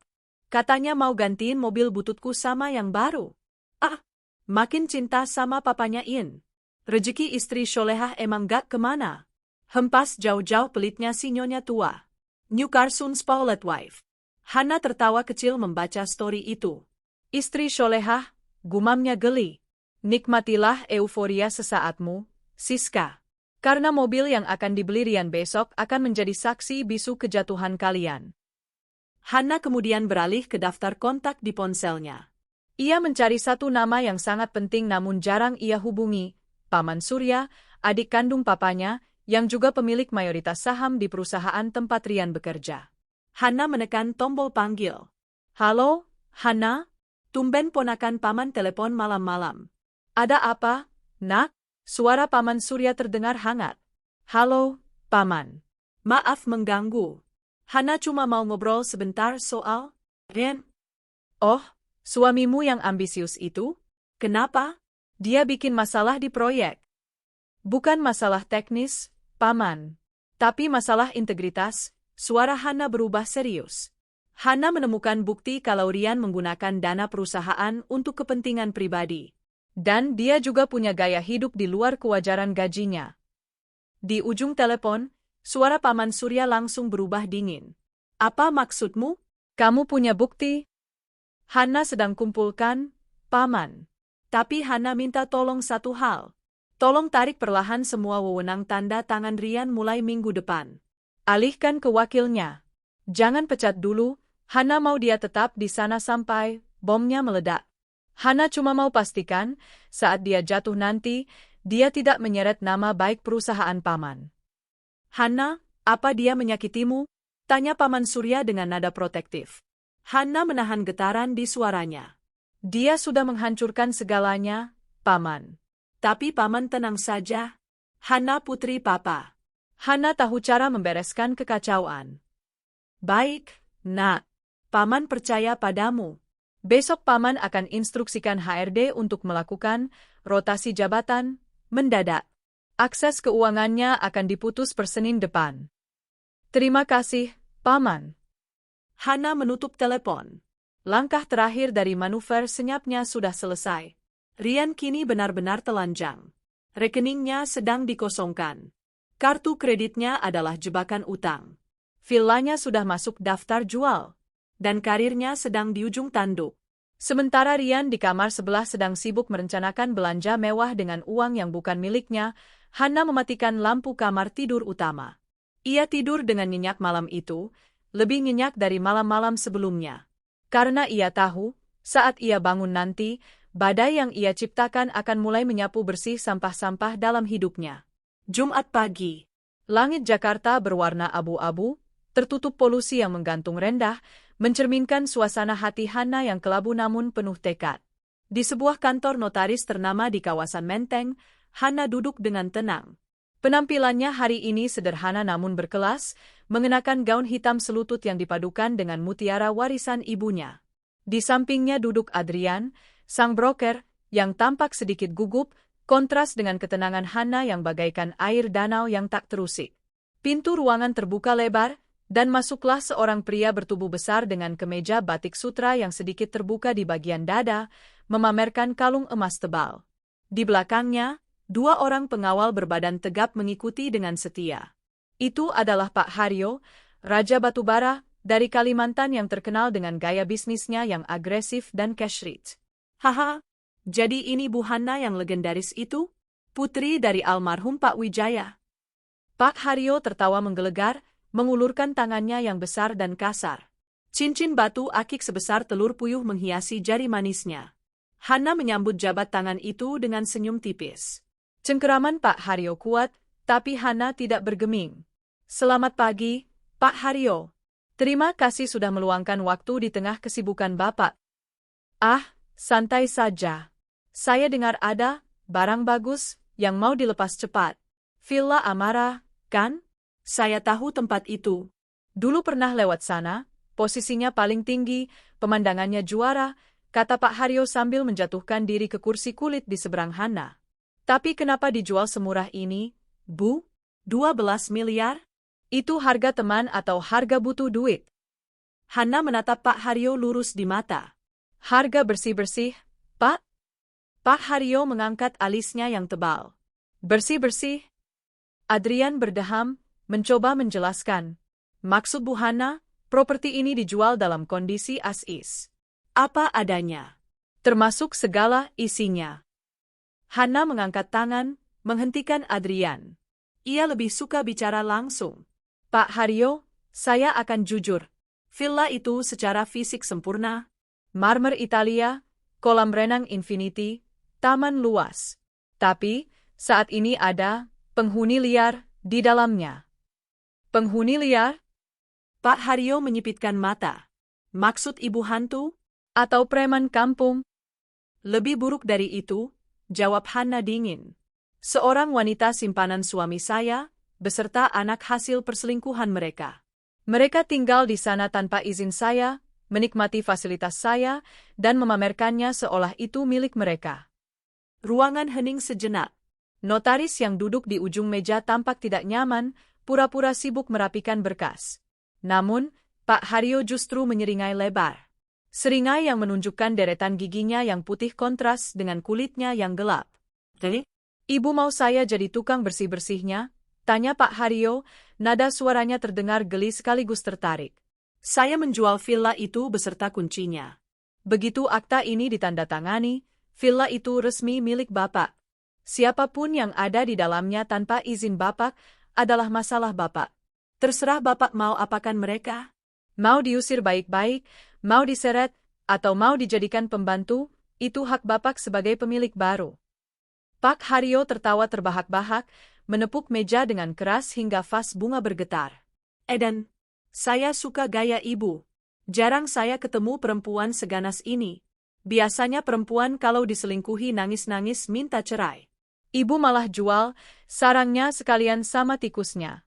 Speaker 1: Katanya mau gantiin mobil bututku sama yang baru. Ah, Makin cinta sama papanya In. Rezeki istri solehah emang gak kemana. Hempas jauh-jauh pelitnya si nyonya tua. New Carson Spoiled Wife. Hana tertawa kecil membaca story itu. Istri solehah, gumamnya geli. Nikmatilah euforia sesaatmu, Siska. Karena mobil yang akan dibeli Rian besok akan menjadi saksi bisu kejatuhan kalian. Hana kemudian beralih ke daftar kontak di ponselnya. Ia mencari satu nama yang sangat penting namun jarang ia hubungi, Paman Surya, adik kandung papanya, yang juga pemilik mayoritas saham di perusahaan tempat Rian bekerja. Hana menekan tombol panggil. Halo, Hana? Tumben ponakan paman telepon malam-malam. Ada apa, nak? Suara Paman Surya terdengar hangat. Halo, Paman. Maaf mengganggu. Hana cuma mau ngobrol sebentar soal Rian. Oh, suamimu yang ambisius itu? Kenapa? Dia bikin masalah di proyek. Bukan masalah teknis, Paman. Tapi masalah integritas. Suara Hana berubah serius. Hana menemukan bukti kalau Rian menggunakan dana perusahaan untuk kepentingan pribadi. Dan dia juga punya gaya hidup di luar kewajaran gajinya. Di ujung telepon, suara Paman Surya langsung berubah dingin. Apa maksudmu? Kamu punya bukti? Hana sedang kumpulkan, Paman. Tapi Hana minta tolong satu hal. Tolong tarik perlahan semua wewenang tanda tangan Rian mulai minggu depan. Alihkan ke wakilnya. Jangan pecat dulu, Hana mau dia tetap di sana sampai bomnya meledak. Hana cuma mau pastikan, saat dia jatuh nanti, dia tidak menyeret nama baik perusahaan Paman. Hana, apa dia menyakitimu? Tanya Paman Surya dengan nada protektif. Hana menahan getaran di suaranya. Dia sudah menghancurkan segalanya, Paman. Tapi Paman tenang saja. Hana putri Papa. Hana tahu cara membereskan kekacauan. Baik, nak. Paman percaya padamu. Besok Paman akan instruksikan HRD untuk melakukan rotasi jabatan mendadak. Akses keuangannya akan diputus per Senin depan. Terima kasih, Paman. Hana menutup telepon. Langkah terakhir dari manuver senyapnya sudah selesai. Rian kini benar-benar telanjang. Rekeningnya sedang dikosongkan. Kartu kreditnya adalah jebakan utang. Villanya sudah masuk daftar jual. Dan karirnya sedang di ujung tanduk. Sementara Rian di kamar sebelah sedang sibuk merencanakan belanja mewah dengan uang yang bukan miliknya, Hana mematikan lampu kamar tidur utama. Ia tidur dengan nyenyak malam itu, lebih nyenyak dari malam-malam sebelumnya. Karena ia tahu, saat ia bangun nanti, badai yang ia ciptakan akan mulai menyapu bersih sampah-sampah dalam hidupnya. Jumat pagi. Langit Jakarta berwarna abu-abu, tertutup polusi yang menggantung rendah, mencerminkan suasana hati Hana yang kelabu namun penuh tekad. Di sebuah kantor notaris ternama di kawasan Menteng, Hana duduk dengan tenang. Penampilannya hari ini sederhana namun berkelas, mengenakan gaun hitam selutut yang dipadukan dengan mutiara warisan ibunya. Di sampingnya duduk Adrian, sang broker, yang tampak sedikit gugup, kontras dengan ketenangan Hana yang bagaikan air danau yang tak terusik. Pintu ruangan terbuka lebar, dan masuklah seorang pria bertubuh besar dengan kemeja batik sutra yang sedikit terbuka di bagian dada, memamerkan kalung emas tebal. Di belakangnya, dua orang pengawal berbadan tegap mengikuti dengan setia. Itu adalah Pak Haryo, Raja Batubara, dari Kalimantan yang terkenal dengan gaya bisnisnya yang agresif dan cash rich. Haha, jadi ini Bu Hana yang legendaris itu? Putri dari almarhum Pak Wijaya. Pak Haryo tertawa menggelegar, mengulurkan tangannya yang besar dan kasar. Cincin batu akik sebesar telur puyuh menghiasi jari manisnya. Hana menyambut jabat tangan itu dengan senyum tipis. Cengkeraman Pak Haryo kuat, tapi Hana tidak bergeming. Selamat pagi, Pak Haryo. Terima kasih sudah meluangkan waktu di tengah kesibukan Bapak. Ah, santai saja. Saya dengar ada barang bagus yang mau dilepas cepat. Villa Amara, kan? Saya tahu tempat itu. Dulu pernah lewat sana, posisinya paling tinggi, pemandangannya juara, kata Pak Haryo sambil menjatuhkan diri ke kursi kulit di seberang Hana. Tapi kenapa dijual semurah ini, Bu? 12 miliar? Itu harga teman atau harga butuh duit? Hana menatap Pak Haryo lurus di mata. Harga bersih-bersih, Pak? Pak Haryo mengangkat alisnya yang tebal. Bersih-bersih. Adrian berdeham, mencoba menjelaskan. Maksud Bu Hana, properti ini dijual dalam kondisi as-is. Apa adanya. Termasuk segala isinya. Hana mengangkat tangan, menghentikan Adrian. Ia lebih suka bicara langsung. Pak Haryo, saya akan jujur. Villa itu secara fisik sempurna. Marmer Italia, kolam renang infinity, taman luas. Tapi, saat ini ada penghuni liar di dalamnya. Penghuni liar? Pak Haryo menyipitkan mata. Maksud ibu hantu? Atau preman kampung? Lebih buruk dari itu, jawab Hana dingin. Seorang wanita simpanan suami saya, beserta anak hasil perselingkuhan mereka. Mereka tinggal di sana tanpa izin saya, menikmati fasilitas saya, dan memamerkannya seolah itu milik mereka. Ruangan hening sejenak. Notaris yang duduk di ujung meja tampak tidak nyaman, pura-pura sibuk merapikan berkas. Namun, Pak Haryo justru menyeringai lebar. Seringai yang menunjukkan deretan giginya yang putih kontras dengan kulitnya yang gelap. Ibu mau saya jadi tukang bersih-bersihnya? Tanya Pak Haryo, nada suaranya terdengar geli sekaligus tertarik. Saya menjual villa itu beserta kuncinya. Begitu akta ini ditandatangani, villa itu resmi milik Bapak. Siapapun yang ada di dalamnya tanpa izin Bapak adalah masalah Bapak. Terserah Bapak mau apakan mereka. Mau diusir baik-baik, mau diseret, atau mau dijadikan pembantu, itu hak Bapak sebagai pemilik baru. Pak Haryo tertawa terbahak-bahak, menepuk meja dengan keras hingga vas bunga bergetar. Eden, saya suka gaya ibu. Jarang saya ketemu perempuan seganas ini. Biasanya perempuan kalau diselingkuhi nangis-nangis minta cerai. Ibu malah jual sarangnya sekalian sama tikusnya.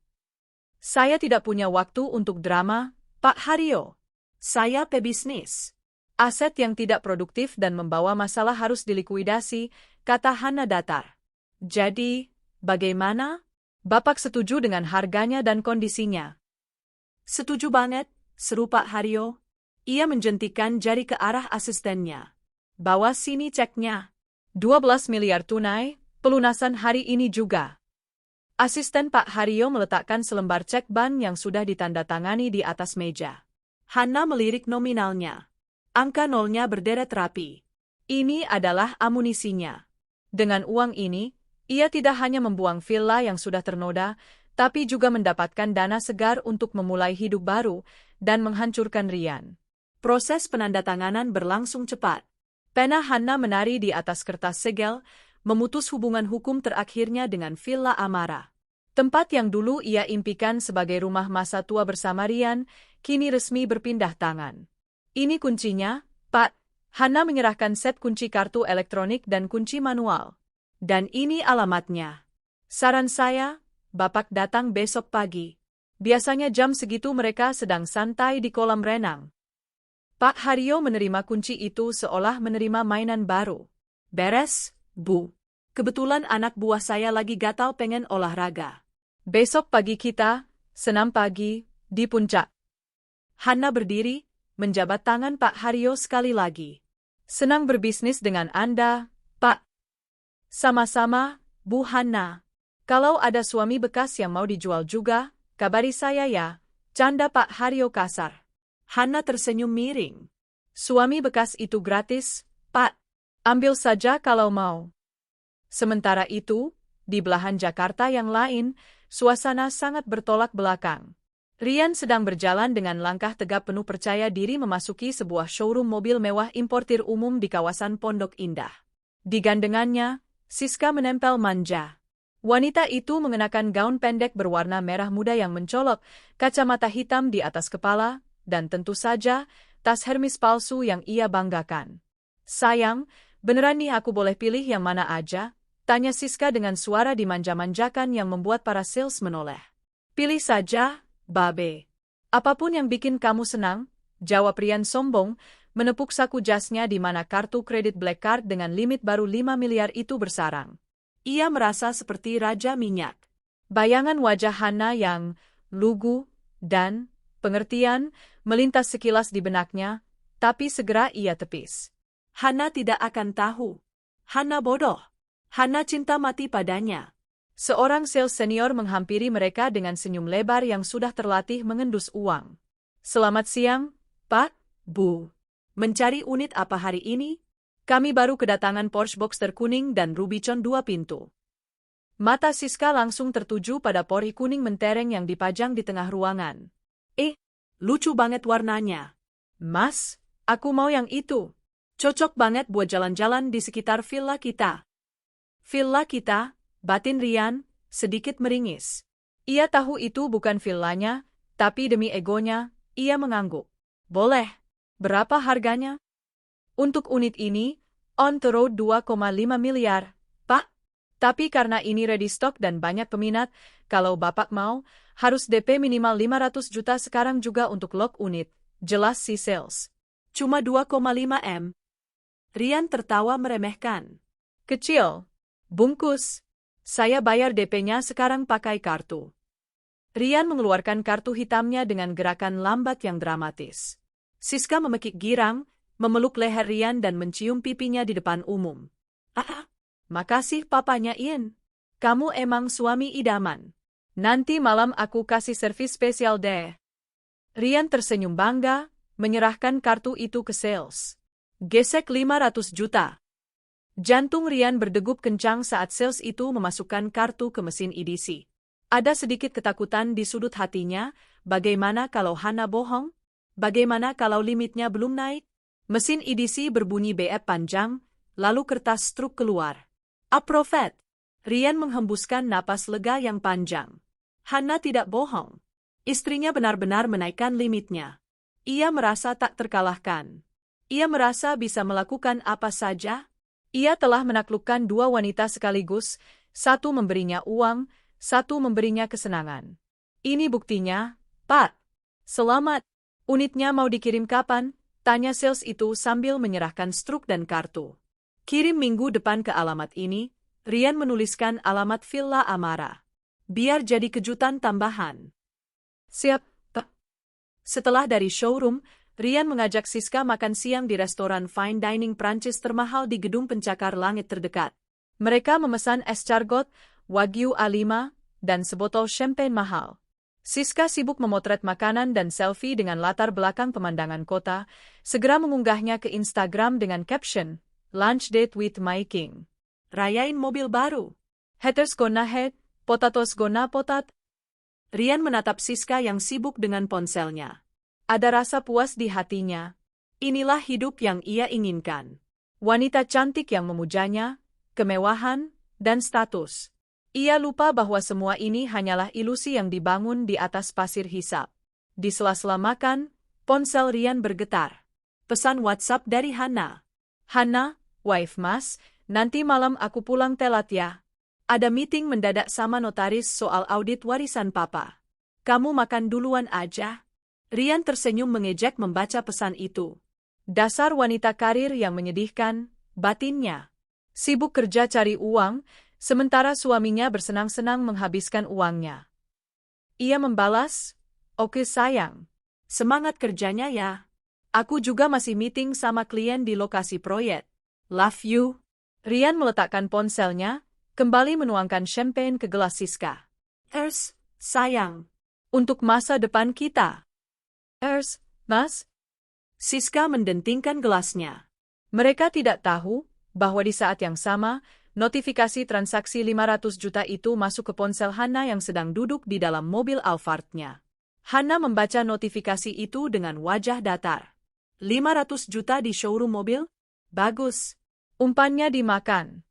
Speaker 1: Saya tidak punya waktu untuk drama, Pak Haryo. Saya pebisnis. Aset yang tidak produktif dan membawa masalah harus dilikuidasi, kata Hana datar. Jadi, bagaimana? Bapak setuju dengan harganya dan kondisinya? Setuju banget, seru Pak Haryo. Ia menjentikan jari ke arah asistennya. Bawa sini ceknya. 12 miliar tunai, pelunasan hari ini juga. Asisten Pak Haryo meletakkan selembar cek bank yang sudah ditandatangani di atas meja. Hana melirik nominalnya. Angka nolnya berderet rapi. Ini adalah amunisinya. Dengan uang ini, ia tidak hanya membuang villa yang sudah ternoda, tapi juga mendapatkan dana segar untuk memulai hidup baru dan menghancurkan Rian. Proses penandatanganan berlangsung cepat. Pena Hana menari di atas kertas segel, memutus hubungan hukum terakhirnya dengan Villa Amara. Tempat yang dulu ia impikan sebagai rumah masa tua bersama Rian, kini resmi berpindah tangan. Ini kuncinya, Pak. Hana menyerahkan set kunci kartu elektronik dan kunci manual. Dan ini alamatnya. Saran saya, Bapak datang besok pagi. Biasanya jam segitu mereka sedang santai di kolam renang. Pak Haryo menerima kunci itu seolah menerima mainan baru. Beres, Bu. Kebetulan anak buah saya lagi gatal pengen olahraga. Besok pagi kita, senam pagi, di puncak. Hana berdiri, menjabat tangan Pak Haryo sekali lagi. Senang berbisnis dengan Anda, Pak. Sama-sama, Bu Hana. Kalau ada suami bekas yang mau dijual juga, kabari saya ya, canda Pak Haryo kasar. Hana tersenyum miring. Suami bekas itu gratis, Pak. Ambil saja kalau mau. Sementara itu, di belahan Jakarta yang lain, suasana sangat bertolak belakang. Rian sedang berjalan dengan langkah tegap penuh percaya diri memasuki sebuah showroom mobil mewah importir umum di kawasan Pondok Indah. Di gandengannya, Siska menempel manja. Wanita itu mengenakan gaun pendek berwarna merah muda yang mencolok, kacamata hitam di atas kepala, dan tentu saja, tas Hermes palsu yang ia banggakan. Sayang, beneran nih aku boleh pilih yang mana aja? Tanya Siska dengan suara dimanja-manjakan yang membuat para sales menoleh. Pilih saja, Babe. Apapun yang bikin kamu senang, jawab Rian sombong, menepuk saku jasnya di mana kartu kredit Black Card dengan limit baru 5 miliar itu bersarang. Ia merasa seperti raja minyak. Bayangan wajah Hana yang lugu dan pengertian melintas sekilas di benaknya, tapi segera ia tepis. Hana tidak akan tahu. Hana bodoh. Hana cinta mati padanya. Seorang sales senior menghampiri mereka dengan senyum lebar yang sudah terlatih mengendus uang. Selamat siang, Pak, Bu. Mencari unit apa hari ini? Kami baru kedatangan Porsche Boxster kuning dan Rubicon 2 pintu. Mata Siska langsung tertuju pada pori kuning mentereng yang dipajang di tengah ruangan. Lucu banget warnanya. Mas, aku mau yang itu. Cocok banget buat jalan-jalan di sekitar villa kita. Villa kita, batin Rian, sedikit meringis. Ia tahu itu bukan villanya, tapi demi egonya, ia mengangguk. Boleh. Berapa harganya? Untuk unit ini, on the road 2,5 miliar, Pak. Tapi karena ini ready stock dan banyak peminat, kalau Bapak mau, harus DP minimal 500 juta sekarang juga untuk lock unit. Jelas si sales. Cuma 2,5 M. Rian tertawa meremehkan. Kecil. Bungkus. Saya bayar DP-nya sekarang pakai kartu. Rian mengeluarkan kartu hitamnya dengan gerakan lambat yang dramatis. Siska memekik girang, memeluk leher Rian dan mencium pipinya di depan umum. Makasih papanya Ian. Kamu emang suami idaman. Nanti malam aku kasih servis spesial deh. Rian tersenyum bangga, menyerahkan kartu itu ke sales. Gesek 500 juta. Jantung Rian berdegup kencang saat sales itu memasukkan kartu ke mesin EDC. Ada sedikit ketakutan di sudut hatinya, bagaimana kalau Hana bohong? Bagaimana kalau limitnya belum naik? Mesin EDC berbunyi BF panjang, lalu kertas struk keluar. Approve. Rian menghembuskan napas lega yang panjang. Hana tidak bohong. Istrinya benar-benar menaikkan limitnya. Ia merasa tak terkalahkan. Ia merasa bisa melakukan apa saja. Ia telah menaklukkan dua wanita sekaligus, satu memberinya uang, satu memberinya kesenangan. Ini buktinya, Pak. Selamat. Unitnya mau dikirim kapan? Tanya sales itu sambil menyerahkan struk dan kartu. Kirim minggu depan ke alamat ini. Rian menuliskan alamat Villa Amara. Biar jadi kejutan tambahan. Siap, Pak. Setelah dari showroom, Rian mengajak Siska makan siang di restoran fine dining Prancis termahal di gedung pencakar langit terdekat. Mereka memesan escargot, wagyu A5, dan sebotol champagne mahal. Siska sibuk memotret makanan dan selfie dengan latar belakang pemandangan kota, segera mengunggahnya ke Instagram dengan caption, Lunch date with my king. Rayain mobil baru. Haters gonna hate, potatoes gonna potat. Rian menatap Siska yang sibuk dengan ponselnya. Ada rasa puas di hatinya. Inilah hidup yang ia inginkan. Wanita cantik yang memujanya, kemewahan, dan status. Ia lupa bahwa semua ini hanyalah ilusi yang dibangun di atas pasir hisap. Di sela-sela makan, ponsel Rian bergetar. Pesan WhatsApp dari Hana. Hana, wife mas, nanti malam aku pulang telat ya. Ada meeting mendadak sama notaris soal audit warisan papa. Kamu makan duluan aja. Rian tersenyum mengejek membaca pesan itu. Dasar wanita karir yang menyedihkan, batinnya. Sibuk kerja cari uang, sementara suaminya bersenang-senang menghabiskan uangnya. Ia membalas, "Oke sayang. Semangat kerjanya ya. Aku juga masih meeting sama klien di lokasi proyek. Love you." Rian meletakkan ponselnya, kembali menuangkan champagne ke gelas Siska. Sayang. Untuk masa depan kita. Mas? Siska mendentingkan gelasnya. Mereka tidak tahu bahwa di saat yang sama, notifikasi transaksi 500 juta itu masuk ke ponsel Hana yang sedang duduk di dalam mobil Alphard-nya. Hana membaca notifikasi itu dengan wajah datar. 500 juta di showroom mobil? Bagus. Umpannya dimakan.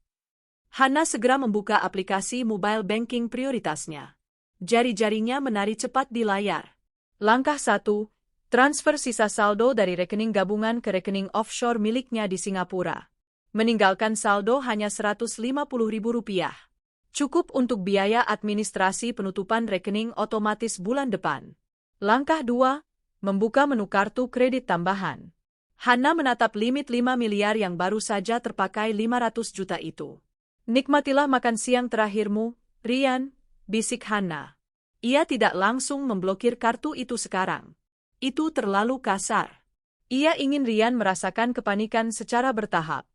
Speaker 1: Hana segera membuka aplikasi mobile banking prioritasnya. Jari-jarinya menari cepat di layar. Langkah 1, transfer sisa saldo dari rekening gabungan ke rekening offshore miliknya di Singapura. Meninggalkan saldo hanya Rp150.000. Cukup untuk biaya administrasi penutupan rekening otomatis bulan depan. Langkah 2, membuka menu kartu kredit tambahan. Hana menatap limit 5 miliar yang baru saja terpakai 500 juta itu. Nikmatilah makan siang terakhirmu, Rian, bisik Hana. Ia tidak langsung memblokir kartu itu sekarang. Itu terlalu kasar. Ia ingin Rian merasakan kepanikan secara bertahap.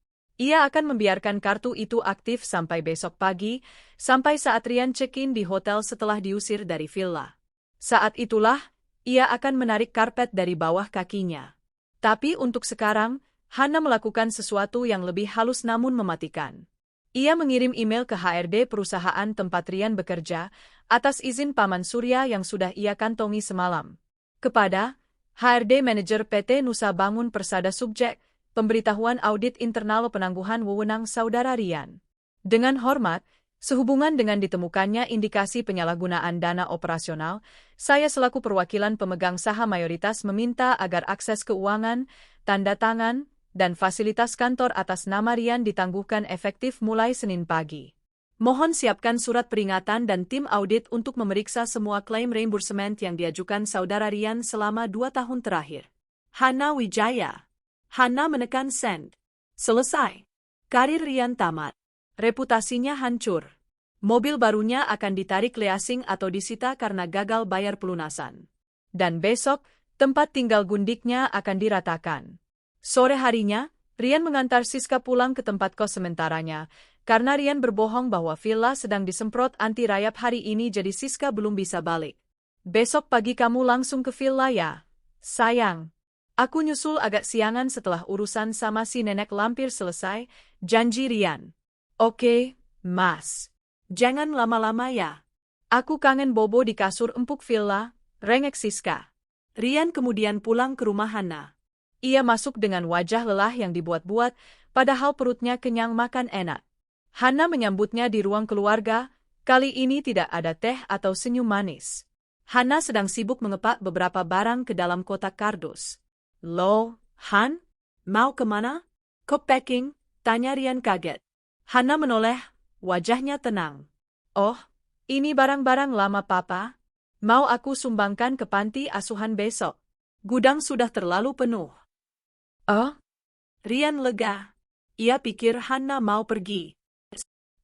Speaker 1: Ia akan membiarkan kartu itu aktif sampai besok pagi, sampai saat Rian check-in di hotel setelah diusir dari villa. Saat itulah, ia akan menarik karpet dari bawah kakinya. Tapi untuk sekarang, Hana melakukan sesuatu yang lebih halus namun mematikan. Ia mengirim email ke HRD perusahaan tempat Rian bekerja, atas izin Paman Surya yang sudah ia kantongi semalam. Kepada HRD Manajer PT Nusa Bangun Persada Subjek, pemberitahuan audit internal penangguhan wewenang saudara Rian. Dengan hormat, sehubungan dengan ditemukannya indikasi penyalahgunaan dana operasional, saya selaku perwakilan pemegang saham mayoritas meminta agar akses keuangan, tanda tangan, dan fasilitas kantor atas nama Rian ditangguhkan efektif mulai Senin pagi. Mohon siapkan surat peringatan dan tim audit untuk memeriksa semua klaim reimbursement yang diajukan saudara Rian selama 2 tahun terakhir. Hana Wijaya. Hana menekan send. Selesai. Karir Rian tamat. Reputasinya hancur. Mobil barunya akan ditarik leasing atau disita karena gagal bayar pelunasan. Dan besok, tempat tinggal gundiknya akan diratakan. Sore harinya, Rian mengantar Siska pulang ke tempat kos sementaranya, karena Rian berbohong bahwa villa sedang disemprot anti rayap hari ini jadi Siska belum bisa balik. Besok pagi kamu langsung ke villa ya, sayang. Aku nyusul agak siangan setelah urusan sama si nenek lampir selesai, janji Rian. Oke, Mas. Jangan lama-lama ya. Aku kangen bobo di kasur empuk villa, rengek Siska. Rian kemudian pulang ke rumah Hana. Ia masuk dengan wajah lelah yang dibuat-buat, padahal perutnya kenyang makan enak. Hana menyambutnya di ruang keluarga, kali ini tidak ada teh atau senyum manis. Hana sedang sibuk mengepak beberapa barang ke dalam kotak kardus. Loh, Han? Mau kemana? Kok packing? Tanya Rian kaget. Hana menoleh, wajahnya tenang. Oh, ini barang-barang lama papa. Mau aku sumbangkan ke panti asuhan besok. Gudang sudah terlalu penuh. Oh? Rian lega. Ia pikir Hana mau pergi.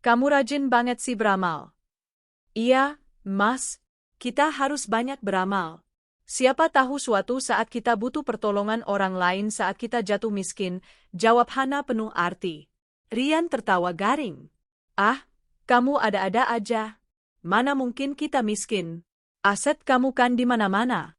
Speaker 1: Kamu rajin banget sih beramal. Iya, Mas. Kita harus banyak beramal. Siapa tahu suatu saat kita butuh pertolongan orang lain saat kita jatuh miskin, jawab Hana penuh arti. Rian tertawa garing. Ah, kamu ada-ada aja. Mana mungkin kita miskin? Aset kamu kan di mana-mana.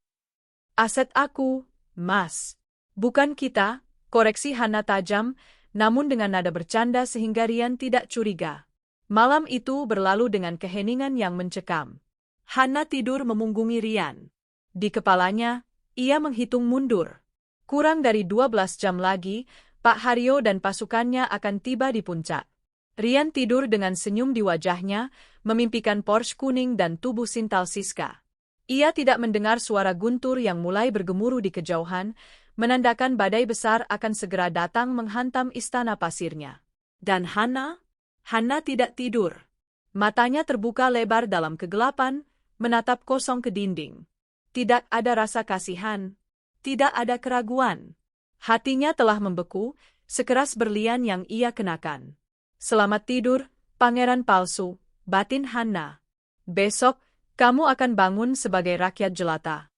Speaker 1: Aset aku, Mas. Bukan kita, koreksi Hana tajam, namun dengan nada bercanda sehingga Rian tidak curiga. Malam itu berlalu dengan keheningan yang mencekam. Hana tidur memunggungi Rian. Di kepalanya, ia menghitung mundur. Kurang dari 12 jam lagi, Pak Haryo dan pasukannya akan tiba di puncak. Rian tidur dengan senyum di wajahnya, memimpikan Porsche kuning dan tubuh sintal Siska. Ia tidak mendengar suara guntur yang mulai bergemuruh di kejauhan, menandakan badai besar akan segera datang menghantam istana pasirnya. Dan Hana tidak tidur. Matanya terbuka lebar dalam kegelapan, menatap kosong ke dinding. Tidak ada rasa kasihan, tidak ada keraguan. Hatinya telah membeku, sekeras berlian yang ia kenakan. Selamat tidur, pangeran palsu, batin Hana. Besok, kamu akan bangun sebagai rakyat jelata.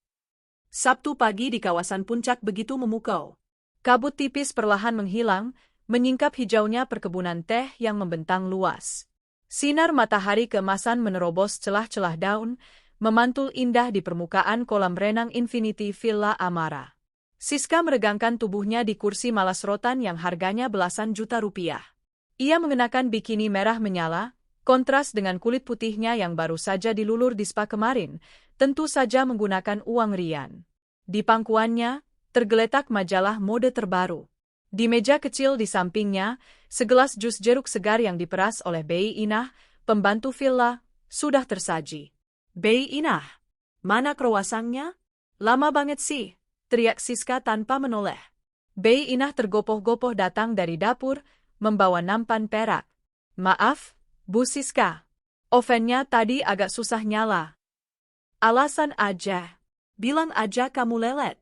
Speaker 1: Sabtu pagi di kawasan puncak begitu memukau. Kabut tipis perlahan menghilang, menyingkap hijaunya perkebunan teh yang membentang luas. Sinar matahari keemasan menerobos celah-celah daun, memantul indah di permukaan kolam renang Infinity Villa Amara. Siska meregangkan tubuhnya di kursi malas rotan yang harganya belasan juta rupiah. Ia mengenakan bikini merah menyala, kontras dengan kulit putihnya yang baru saja dilulur di spa kemarin, tentu saja menggunakan uang Rian. Di pangkuannya, tergeletak majalah mode terbaru. Di meja kecil di sampingnya, segelas jus jeruk segar yang diperas oleh Bei Inah, pembantu villa, sudah tersaji. Bei Inah, mana kroasangnya? Lama banget sih, teriak Siska tanpa menoleh. Bei Inah tergopoh-gopoh datang dari dapur, membawa nampan perak. Maaf, Bu Siska. Ovennya tadi agak susah nyala. Alasan aja. Bilang aja kamu lelet.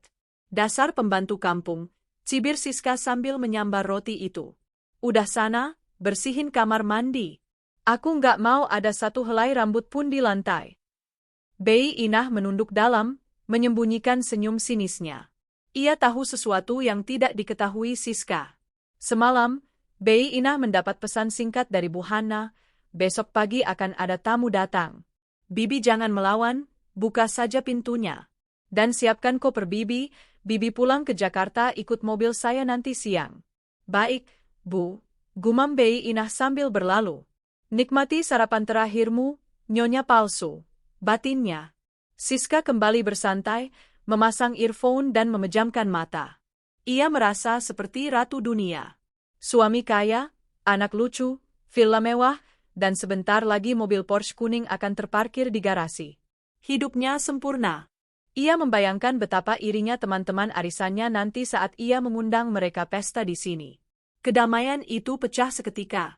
Speaker 1: Dasar pembantu kampung, cibir Siska sambil menyambar roti itu. Udah sana, bersihin kamar mandi. Aku nggak mau ada satu helai rambut pun di lantai. Bei Inah menunduk dalam, menyembunyikan senyum sinisnya. Ia tahu sesuatu yang tidak diketahui Siska. Semalam, Bei Inah mendapat pesan singkat dari Bu Hana, besok pagi akan ada tamu datang. Bibi jangan melawan, buka saja pintunya. Dan siapkan koper Bibi, Bibi pulang ke Jakarta ikut mobil saya nanti siang. Baik, Bu, gumam Bei Inah sambil berlalu. Nikmati sarapan terakhirmu, Nyonya palsu, batinnya. Siska kembali bersantai, memasang earphone dan memejamkan mata. Ia merasa seperti ratu dunia. Suami kaya, anak lucu, villa mewah, dan sebentar lagi mobil Porsche kuning akan terparkir di garasi. Hidupnya sempurna. Ia membayangkan betapa irinya teman-teman arisannya nanti saat ia mengundang mereka pesta di sini. Kedamaian itu pecah seketika.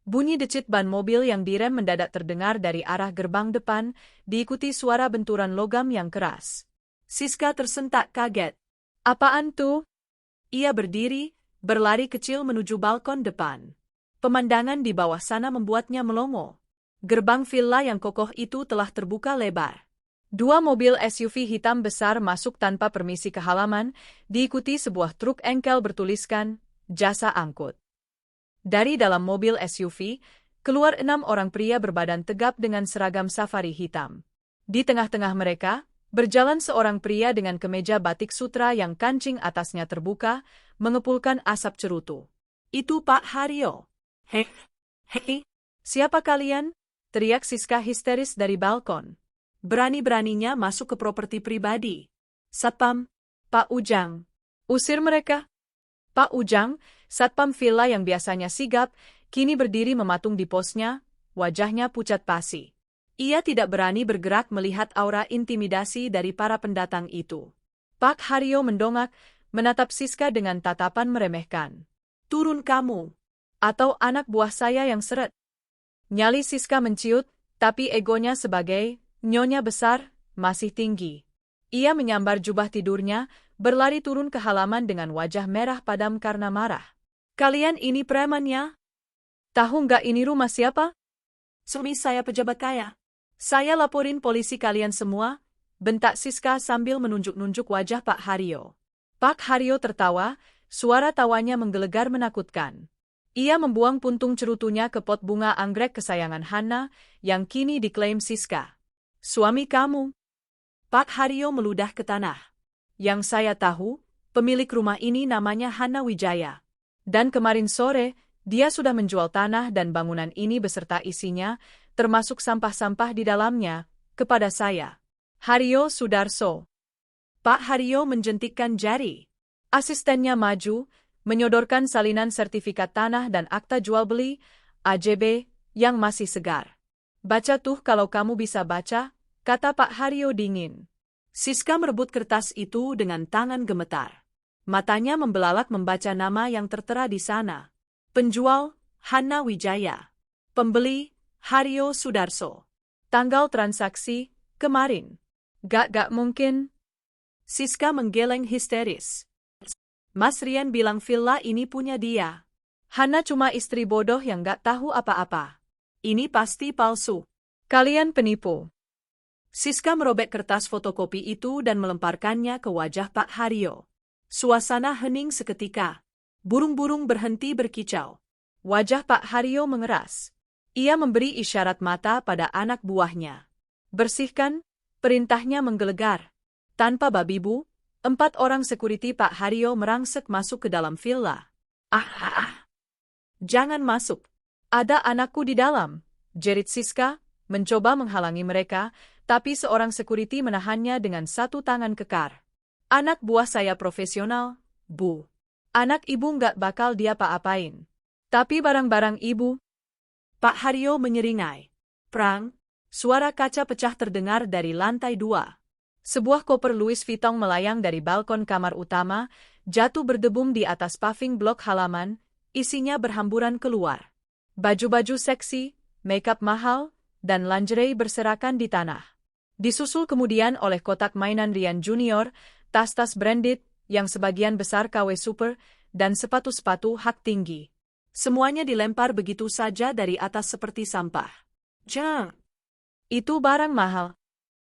Speaker 1: Bunyi decit ban mobil yang direm mendadak terdengar dari arah gerbang depan, diikuti suara benturan logam yang keras. Siska tersentak kaget. Apaan tuh? Ia berdiri, berlari kecil menuju balkon depan. Pemandangan di bawah sana membuatnya melongo. Gerbang villa yang kokoh itu telah terbuka lebar. Dua mobil SUV hitam besar masuk tanpa permisi ke halaman, diikuti sebuah truk engkel bertuliskan, jasa angkut. Dari dalam mobil SUV, keluar 6 orang pria berbadan tegap dengan seragam safari hitam. Di tengah-tengah mereka, berjalan seorang pria dengan kemeja batik sutra yang kancing atasnya terbuka, mengepulkan asap cerutu. Itu Pak Haryo. Hei, siapa kalian? Teriak Siska histeris dari balkon. Berani-beraninya masuk ke properti pribadi. Satpam, Pak Ujang. Usir mereka. Pak Ujang, satpam villa yang biasanya sigap, kini berdiri mematung di posnya, wajahnya pucat pasi. Ia tidak berani bergerak melihat aura intimidasi dari para pendatang itu. Pak Haryo mendongak, menatap Siska dengan tatapan meremehkan. Turun kamu, atau anak buah saya yang seret. Nyali Siska menciut, tapi egonya sebagai nyonya besar masih tinggi. Ia menyambar jubah tidurnya, berlari turun ke halaman dengan wajah merah padam karena marah. Kalian ini premannya? Tahu nggak ini rumah siapa? Suami saya pejabat kaya. Saya laporin polisi kalian semua, bentak Siska sambil menunjuk-nunjuk wajah Pak Haryo. Pak Haryo tertawa, suara tawanya menggelegar menakutkan. Ia membuang puntung cerutunya ke pot bunga anggrek kesayangan Hana, yang kini diklaim Siska. Suami kamu? Pak Haryo meludah ke tanah. Yang saya tahu, pemilik rumah ini namanya Hana Wijaya. Dan kemarin sore, dia sudah menjual tanah dan bangunan ini beserta isinya, termasuk sampah-sampah di dalamnya, kepada saya. Haryo Sudarso. Pak Haryo menjentikkan jari. Asistennya maju, menyodorkan salinan sertifikat tanah dan akta jual beli, AJB, yang masih segar. Baca tuh kalau kamu bisa baca, kata Pak Haryo dingin. Siska merebut kertas itu dengan tangan gemetar. Matanya membelalak membaca nama yang tertera di sana. Penjual, Hana Wijaya. Pembeli, Haryo Sudarso. Tanggal transaksi, kemarin. Gak mungkin. Siska menggeleng histeris. Mas Rian bilang villa ini punya dia. Hana cuma istri bodoh yang gak tahu apa-apa. Ini pasti palsu. Kalian penipu. Siska merobek kertas fotokopi itu dan melemparkannya ke wajah Pak Haryo. Suasana hening seketika. Burung-burung berhenti berkicau. Wajah Pak Haryo mengeras. Ia memberi isyarat mata pada anak buahnya. Bersihkan, perintahnya menggelegar. Tanpa babibu, 4 orang sekuriti Pak Haryo merangsek masuk ke dalam villa. Jangan masuk. Ada anakku di dalam, jerit Siska, mencoba menghalangi mereka, tapi seorang sekuriti menahannya dengan satu tangan kekar. Anak buah saya profesional, Bu. Anak ibu nggak bakal dia apa-apain. Tapi barang-barang ibu... Pak Haryo menyeringai. Prang, suara kaca pecah terdengar dari lantai 2. Sebuah koper Louis Vuitton melayang dari balkon kamar utama, jatuh berdebum di atas paving blok halaman, isinya berhamburan keluar. Baju-baju seksi, makeup mahal, dan lingerie berserakan di tanah. Disusul kemudian oleh kotak mainan Rian Junior, tas-tas branded, yang sebagian besar KW Super, dan sepatu-sepatu hak tinggi. Semuanya dilempar begitu saja dari atas seperti sampah. Jang! Itu barang mahal.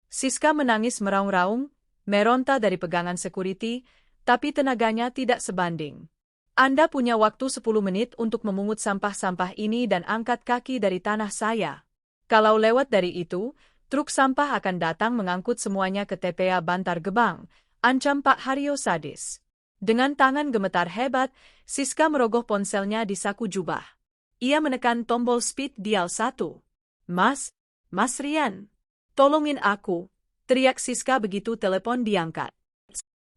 Speaker 1: Siska menangis meraung-raung, meronta dari pegangan security, tapi tenaganya tidak sebanding. Anda punya waktu 10 menit untuk memungut sampah-sampah ini dan angkat kaki dari tanah saya. Kalau lewat dari itu, truk sampah akan datang mengangkut semuanya ke TPA Bantar Gebang, ancam Pak Haryo sadis. Dengan tangan gemetar hebat, Siska merogoh ponselnya di saku jubah. Ia menekan tombol speed dial 1. Mas Rian, tolongin aku, teriak Siska begitu telepon diangkat.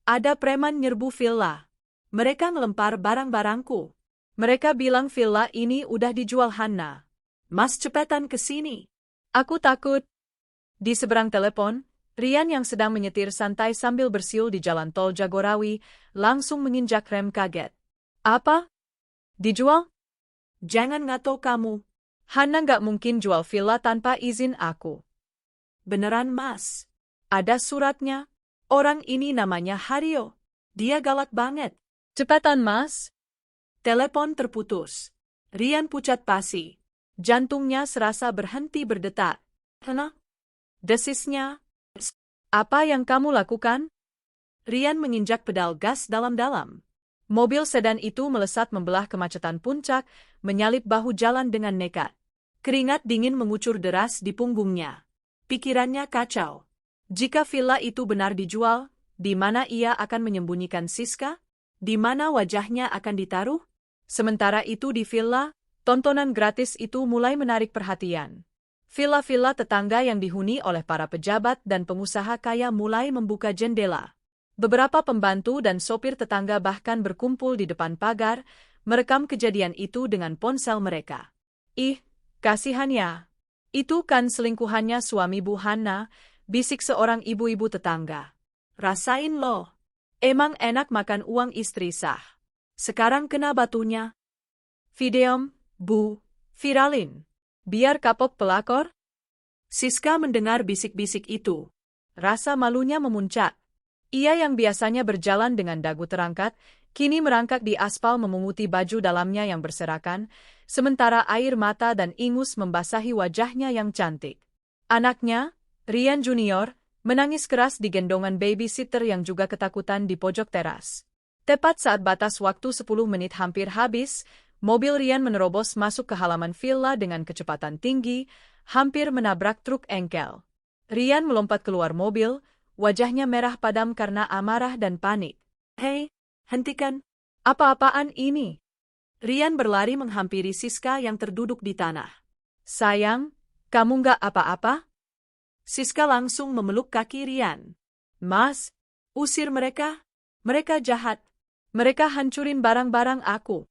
Speaker 1: Ada preman nyerbu villa. Mereka ngelempar barang-barangku. Mereka bilang villa ini udah dijual Hanna. Mas cepetan ke sini. Aku takut. Di seberang telepon, Rian yang sedang menyetir santai sambil bersiul di jalan tol Jagorawi, langsung menginjak rem kaget. Apa? Dijual? Jangan ngato kamu. Hanna nggak mungkin jual villa tanpa izin aku. Beneran mas. Ada suratnya. Orang ini namanya Haryo. Dia galak banget. Cepatan mas. Telepon terputus. Rian pucat pasi. Jantungnya serasa berhenti berdetak. Hana? Desisnya. Apa yang kamu lakukan? Rian menginjak pedal gas dalam-dalam. Mobil sedan itu melesat membelah kemacetan puncak, menyalip bahu jalan dengan nekat. Keringat dingin mengucur deras di punggungnya. Pikirannya kacau. Jika villa itu benar dijual, di mana ia akan menyembunyikan Siska? Di mana wajahnya akan ditaruh? Sementara itu di villa, tontonan gratis itu mulai menarik perhatian. Villa-villa tetangga yang dihuni oleh para pejabat dan pengusaha kaya mulai membuka jendela. Beberapa pembantu dan sopir tetangga bahkan berkumpul di depan pagar, merekam kejadian itu dengan ponsel mereka. Ih, kasihan ya. Itu kan selingkuhannya suami Bu Hanna, bisik seorang ibu-ibu tetangga. Rasain loh. Emang enak makan uang istri sah. Sekarang kena batunya. Videom, Bu, viralin. Biar kapok pelakor. Siska mendengar bisik-bisik itu. Rasa malunya memuncak. Ia yang biasanya berjalan dengan dagu terangkat, kini merangkak di aspal memunguti baju dalamnya yang berserakan, sementara air mata dan ingus membasahi wajahnya yang cantik. Anaknya, Rian Junior, menangis keras di gendongan babysitter yang juga ketakutan di pojok teras. Tepat saat batas waktu 10 menit hampir habis, mobil Rian menerobos masuk ke halaman villa dengan kecepatan tinggi, hampir menabrak truk engkel. Rian melompat keluar mobil, wajahnya merah padam karena amarah dan panik. Hei, hentikan. Apa-apaan ini? Rian berlari menghampiri Siska yang terduduk di tanah. Sayang, kamu nggak apa-apa? Siska langsung memeluk kaki Rian. Mas, usir mereka. Mereka jahat. Mereka hancurin barang-barang aku.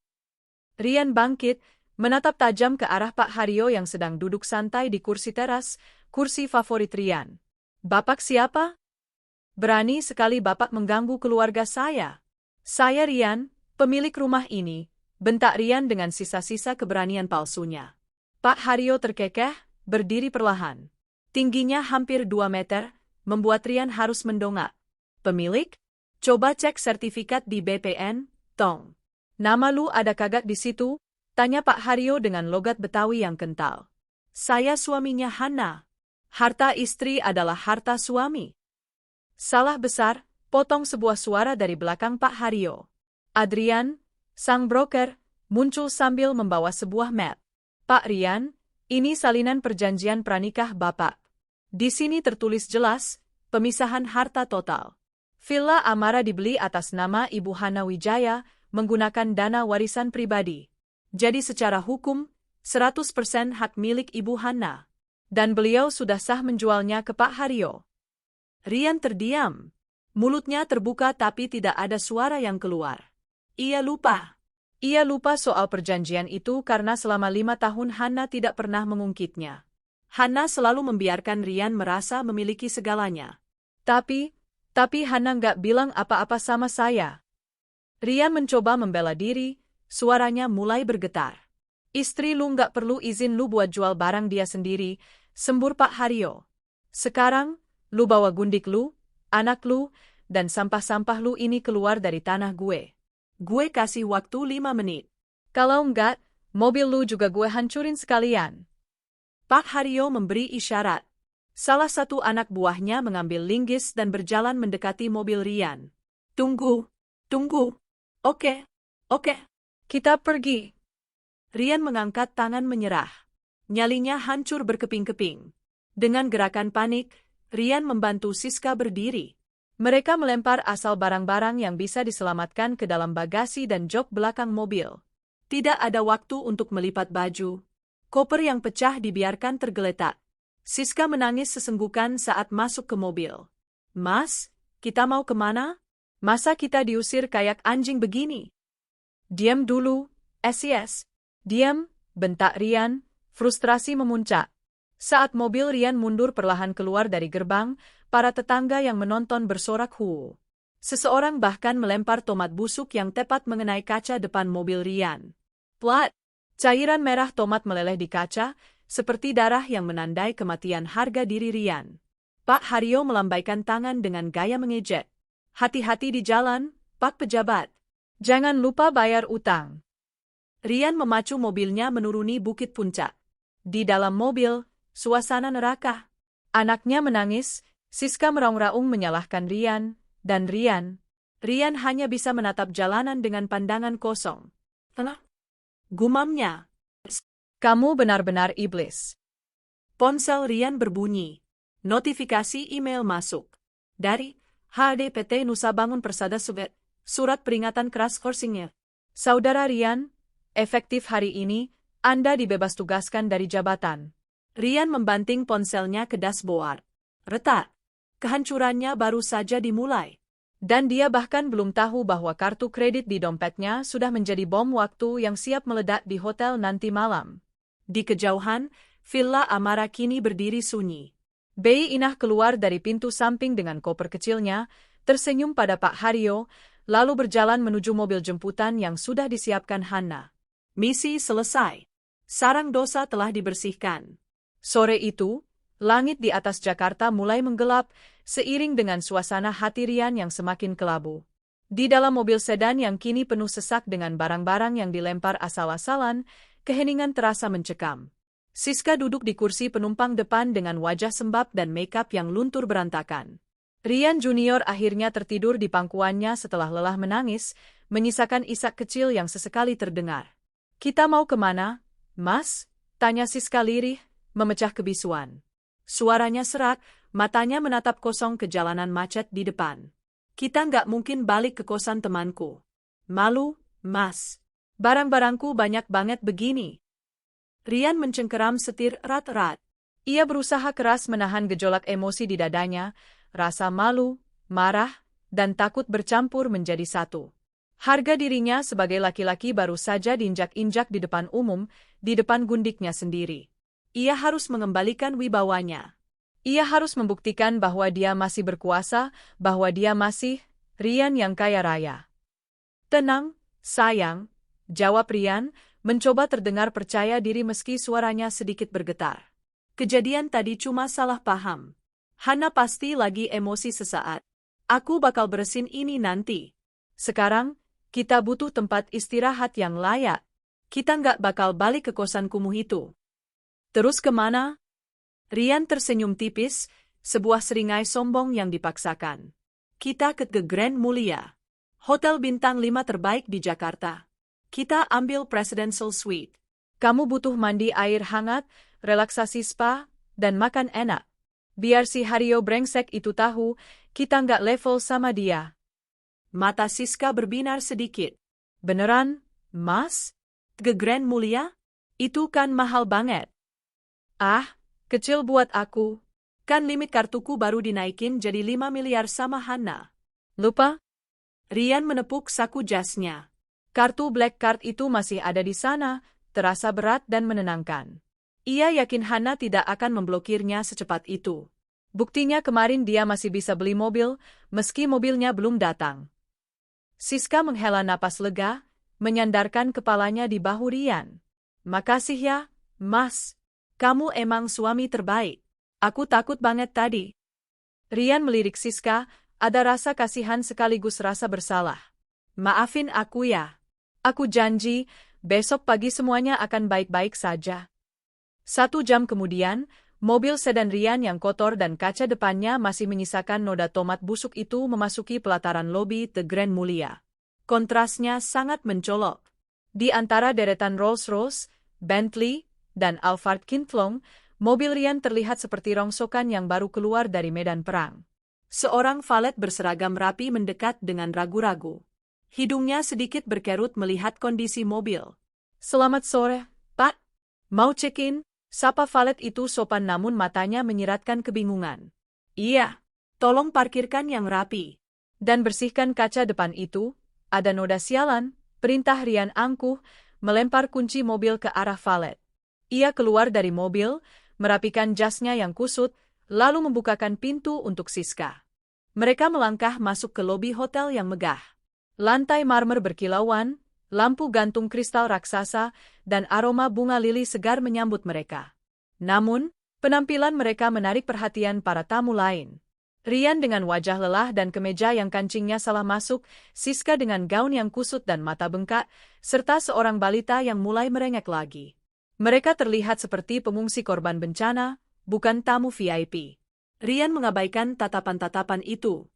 Speaker 1: Rian bangkit, menatap tajam ke arah Pak Haryo yang sedang duduk santai di kursi teras, kursi favorit Rian. Bapak siapa? Berani sekali Bapak mengganggu keluarga saya. Saya Rian, pemilik rumah ini, bentak Rian dengan sisa-sisa keberanian palsunya. Pak Haryo terkekeh, berdiri perlahan. Tingginya hampir 2 meter, membuat Rian harus mendongak. Pemilik? Coba cek sertifikat di BPN, Tong. Nama lu ada kagak di situ? Tanya Pak Haryo dengan logat Betawi yang kental. Saya suaminya Hanna. Harta istri adalah harta suami. Salah besar, potong sebuah suara dari belakang Pak Haryo. Adrian, sang broker, muncul sambil membawa sebuah map. Pak Rian, ini salinan perjanjian pranikah Bapak. Di sini tertulis jelas, pemisahan harta total. Villa Amara dibeli atas nama Ibu Hanna Wijaya, menggunakan dana warisan pribadi. Jadi secara hukum, 100% hak milik Ibu Hanna. Dan beliau sudah sah menjualnya ke Pak Haryo. Rian terdiam. Mulutnya terbuka tapi tidak ada suara yang keluar. Ia lupa. Ia lupa soal perjanjian itu karena selama 5 tahun Hanna tidak pernah mengungkitnya. Hanna selalu membiarkan Rian merasa memiliki segalanya. Tapi Hanna nggak bilang apa-apa sama saya. Rian mencoba membela diri, suaranya mulai bergetar. Istri lu nggak perlu izin lu buat jual barang dia sendiri, sembur Pak Haryo. Sekarang, lu bawa gundik lu, anak lu, dan sampah-sampah lu ini keluar dari tanah gue. Gue kasih waktu 5 menit. Kalau enggak, mobil lu juga gue hancurin sekalian. Pak Haryo memberi isyarat. Salah satu anak buahnya mengambil linggis dan berjalan mendekati mobil Rian. Tunggu. Oke. Oke, kita pergi. Rian mengangkat tangan menyerah. Nyalinya hancur berkeping-keping. Dengan gerakan panik, Rian membantu Siska berdiri. Mereka melempar asal barang-barang yang bisa diselamatkan ke dalam bagasi dan jok belakang mobil. Tidak ada waktu untuk melipat baju. Koper yang pecah dibiarkan tergeletak. Siska menangis sesenggukan saat masuk ke mobil. Mas, kita mau kemana? Masa kita diusir kayak anjing begini? Diam dulu, SIS. Diam, bentak Rian, frustrasi memuncak. Saat mobil Rian mundur perlahan keluar dari gerbang, para tetangga yang menonton bersorak hu. Seseorang bahkan melempar tomat busuk yang tepat mengenai kaca depan mobil Rian. Plat! Cairan merah tomat meleleh di kaca, seperti darah yang menandai kematian harga diri Rian. Pak Haryo melambaikan tangan dengan gaya mengejek. Hati-hati di jalan, Pak Pejabat. Jangan lupa bayar utang. Rian memacu mobilnya menuruni Bukit Puncak. Di dalam mobil, suasana neraka. Anaknya menangis, Siska meraung-raung menyalahkan Rian, dan Rian hanya bisa menatap jalanan dengan pandangan kosong. Tenang. Gumamnya. Kamu benar-benar iblis. Ponsel Rian berbunyi. Notifikasi email masuk. Dari HDPT Nusa Bangun Persada Subet. Surat peringatan keras Korsingnya. Saudara Rian, efektif hari ini, Anda dibebas tugaskan dari jabatan. Rian membanting ponselnya ke dashboard. Retak. Kehancurannya baru saja dimulai. Dan dia bahkan belum tahu bahwa kartu kredit di dompetnya sudah menjadi bom waktu yang siap meledak di hotel nanti malam. Di kejauhan, Villa Amara kini berdiri sunyi. Bei Inah keluar dari pintu samping dengan koper kecilnya, tersenyum pada Pak Haryo, lalu berjalan menuju mobil jemputan yang sudah disiapkan Hana. Misi selesai. Sarang dosa telah dibersihkan. Sore itu, langit di atas Jakarta mulai menggelap, seiring dengan suasana hati Rian yang semakin kelabu. Di dalam mobil sedan yang kini penuh sesak dengan barang-barang yang dilempar asal-asalan, keheningan terasa mencekam. Siska duduk di kursi penumpang depan dengan wajah sembab dan makeup yang luntur berantakan. Rian Junior akhirnya tertidur di pangkuannya setelah lelah menangis, menyisakan isak kecil yang sesekali terdengar. Kita mau kemana, Mas? Tanya Siska lirih, memecah kebisuan. Suaranya serak, matanya menatap kosong ke jalanan macet di depan. Kita nggak mungkin balik ke kosan temanku. Malu, Mas. Barang-barangku banyak banget begini. Rian mencengkeram setir erat-erat. Ia berusaha keras menahan gejolak emosi di dadanya, rasa malu, marah, dan takut bercampur menjadi satu. Harga dirinya sebagai laki-laki baru saja diinjak-injak di depan umum, di depan gundiknya sendiri. Ia harus mengembalikan wibawanya. Ia harus membuktikan bahwa dia masih berkuasa, bahwa dia masih Rian yang kaya raya. Tenang, sayang, jawab Rian, mencoba terdengar percaya diri meski suaranya sedikit bergetar. Kejadian tadi cuma salah paham. Hana pasti lagi emosi sesaat. Aku bakal beresin ini nanti. Sekarang, kita butuh tempat istirahat yang layak. Kita nggak bakal balik ke kosan kumuh itu. Terus kemana? Rian tersenyum tipis, sebuah seringai sombong yang dipaksakan. Kita ke The Grand Mulia. Hotel bintang 5 terbaik di Jakarta. Kita ambil Presidential Suite. Kamu butuh mandi air hangat, relaksasi spa, dan makan enak. Biar si Haryo brengsek itu tahu, kita nggak level sama dia. Mata Siska berbinar sedikit. Beneran, Mas? The Grand Mulia? Itu kan mahal banget. Ah, kecil buat aku. Kan limit kartuku baru dinaikin jadi 5 miliar sama Hana. Lupa? Rian menepuk saku jasnya. Kartu Black Card itu masih ada di sana, terasa berat dan menenangkan. Ia yakin Hana tidak akan memblokirnya secepat itu. Buktinya kemarin dia masih bisa beli mobil, meski mobilnya belum datang. Siska menghela napas lega, menyandarkan kepalanya di bahu Rian. Makasih ya, Mas. Kamu emang suami terbaik. Aku takut banget tadi. Rian melirik Siska, ada rasa kasihan sekaligus rasa bersalah. Maafin aku ya. Aku janji, besok pagi semuanya akan baik-baik saja. 1 jam kemudian, mobil sedan Rian yang kotor dan kaca depannya masih menyisakan noda tomat busuk itu memasuki pelataran lobi The Grand Mulia. Kontrasnya sangat mencolok. Di antara deretan Rolls-Royce, Bentley, dan Alphard Kinclong, mobil Ryan terlihat seperti rongsokan yang baru keluar dari medan perang. Seorang valet berseragam rapi mendekat dengan ragu-ragu. Hidungnya sedikit berkerut melihat kondisi mobil. "Selamat sore, Pak. Mau check-in?" Sapa valet itu sopan namun matanya menyiratkan kebingungan. "Iya, tolong parkirkan yang rapi. Dan bersihkan kaca depan itu, ada noda sialan," perintah Ryan angkuh, melempar kunci mobil ke arah valet. Ia keluar dari mobil, merapikan jasnya yang kusut, lalu membukakan pintu untuk Siska. Mereka melangkah masuk ke lobi hotel yang megah. Lantai marmer berkilauan, lampu gantung kristal raksasa, dan aroma bunga lili segar menyambut mereka. Namun, penampilan mereka menarik perhatian para tamu lain. Ryan dengan wajah lelah dan kemeja yang kancingnya salah masuk, Siska dengan gaun yang kusut dan mata bengkak, serta seorang balita yang mulai merengek lagi. Mereka terlihat seperti pengungsi korban bencana, bukan tamu VIP. Ryan mengabaikan tatapan-tatapan itu.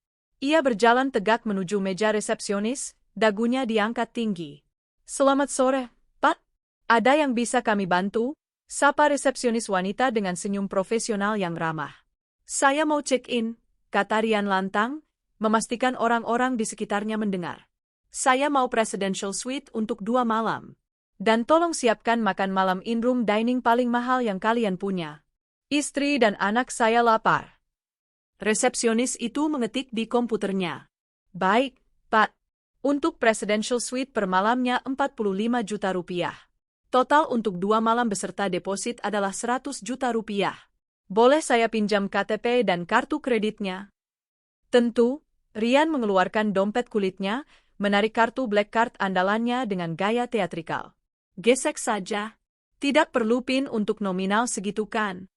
Speaker 1: Ia berjalan tegak menuju meja resepsionis, dagunya diangkat tinggi. "Selamat sore, Pak. Ada yang bisa kami bantu?" Sapa resepsionis wanita dengan senyum profesional yang ramah. "Saya mau check-in," kata Ryan lantang, memastikan orang-orang di sekitarnya mendengar. "Saya mau presidential suite untuk 2 malam. Dan tolong siapkan makan malam in-room dining paling mahal yang kalian punya. Istri dan anak saya lapar." Resepsionis itu mengetik di komputernya. "Baik, Pak. Untuk presidential suite per malamnya 45 juta rupiah. Total untuk 2 malam beserta deposit adalah 100 juta rupiah. Boleh saya pinjam KTP dan kartu kreditnya?" Tentu, Ryan mengeluarkan dompet kulitnya, menarik kartu black card andalannya dengan gaya teatrikal. "Gesek saja. Tidak perlu PIN untuk nominal segitu kan?"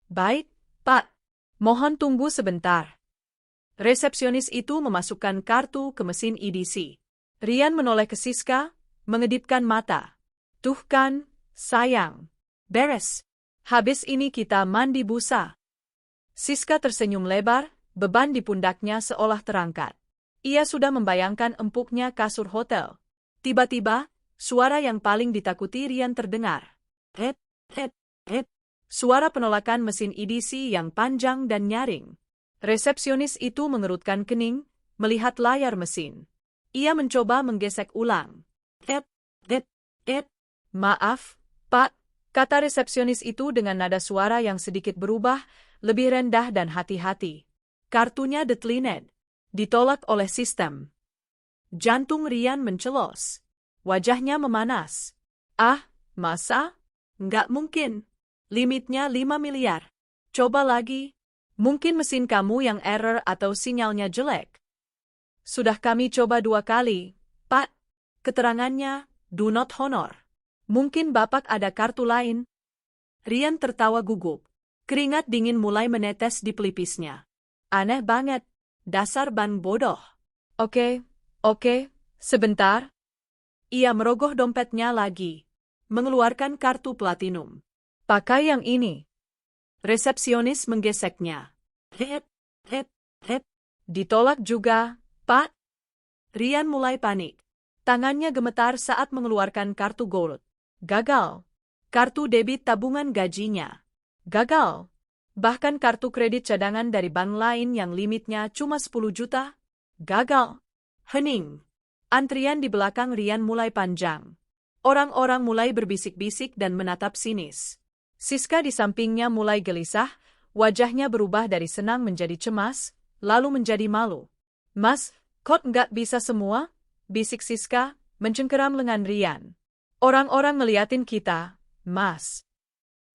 Speaker 1: "Baik, Pak. Mohon tunggu sebentar." Resepsionis itu memasukkan kartu ke mesin EDC. Ryan menoleh ke Siska, mengedipkan mata. "Tuh kan, sayang. Beres. Habis ini kita mandi busa." Siska tersenyum lebar, beban di pundaknya seolah terangkat. Ia sudah membayangkan empuknya kasur hotel. Tiba-tiba, suara yang paling ditakuti Ryan terdengar. "Hep, hep, hep." Suara penolakan mesin EDC yang panjang dan nyaring. Resepsionis itu mengerutkan kening, melihat layar mesin. Ia mencoba menggesek ulang. "Hep, hep, hep." "Maaf, Pak," kata resepsionis itu dengan nada suara yang sedikit berubah, lebih rendah dan hati-hati. "Kartunya declined. Ditolak oleh sistem." Jantung Ryan mencelos. Wajahnya memanas. "Ah, masa? Nggak mungkin. Limitnya 5 miliar. Coba lagi. Mungkin mesin kamu yang error atau sinyalnya jelek." "Sudah kami coba 2 kali, Pak. Keterangannya, do not honor. Mungkin Bapak ada kartu lain?" Ryan tertawa gugup. Keringat dingin mulai menetes di pelipisnya. "Aneh banget. Dasar ban bodoh." Oke, sebentar." Ia merogoh dompetnya lagi, mengeluarkan kartu platinum. "Pakai yang ini." Resepsionis menggeseknya. "Hep, hep, hep." "Ditolak juga, Pak." Ryan mulai panik. Tangannya gemetar saat mengeluarkan kartu gold. Gagal. Kartu debit tabungan gajinya. Gagal. Bahkan kartu kredit cadangan dari bank lain yang limitnya cuma 10 juta. Gagal. Hening. Antrian di belakang Ryan mulai panjang. Orang-orang mulai berbisik-bisik dan menatap sinis. Siska di sampingnya mulai gelisah, wajahnya berubah dari senang menjadi cemas, lalu menjadi malu. "Mas, kok nggak bisa semua?" bisik Siska, mencengkeram lengan Ryan. "Orang-orang ngeliatin kita, Mas."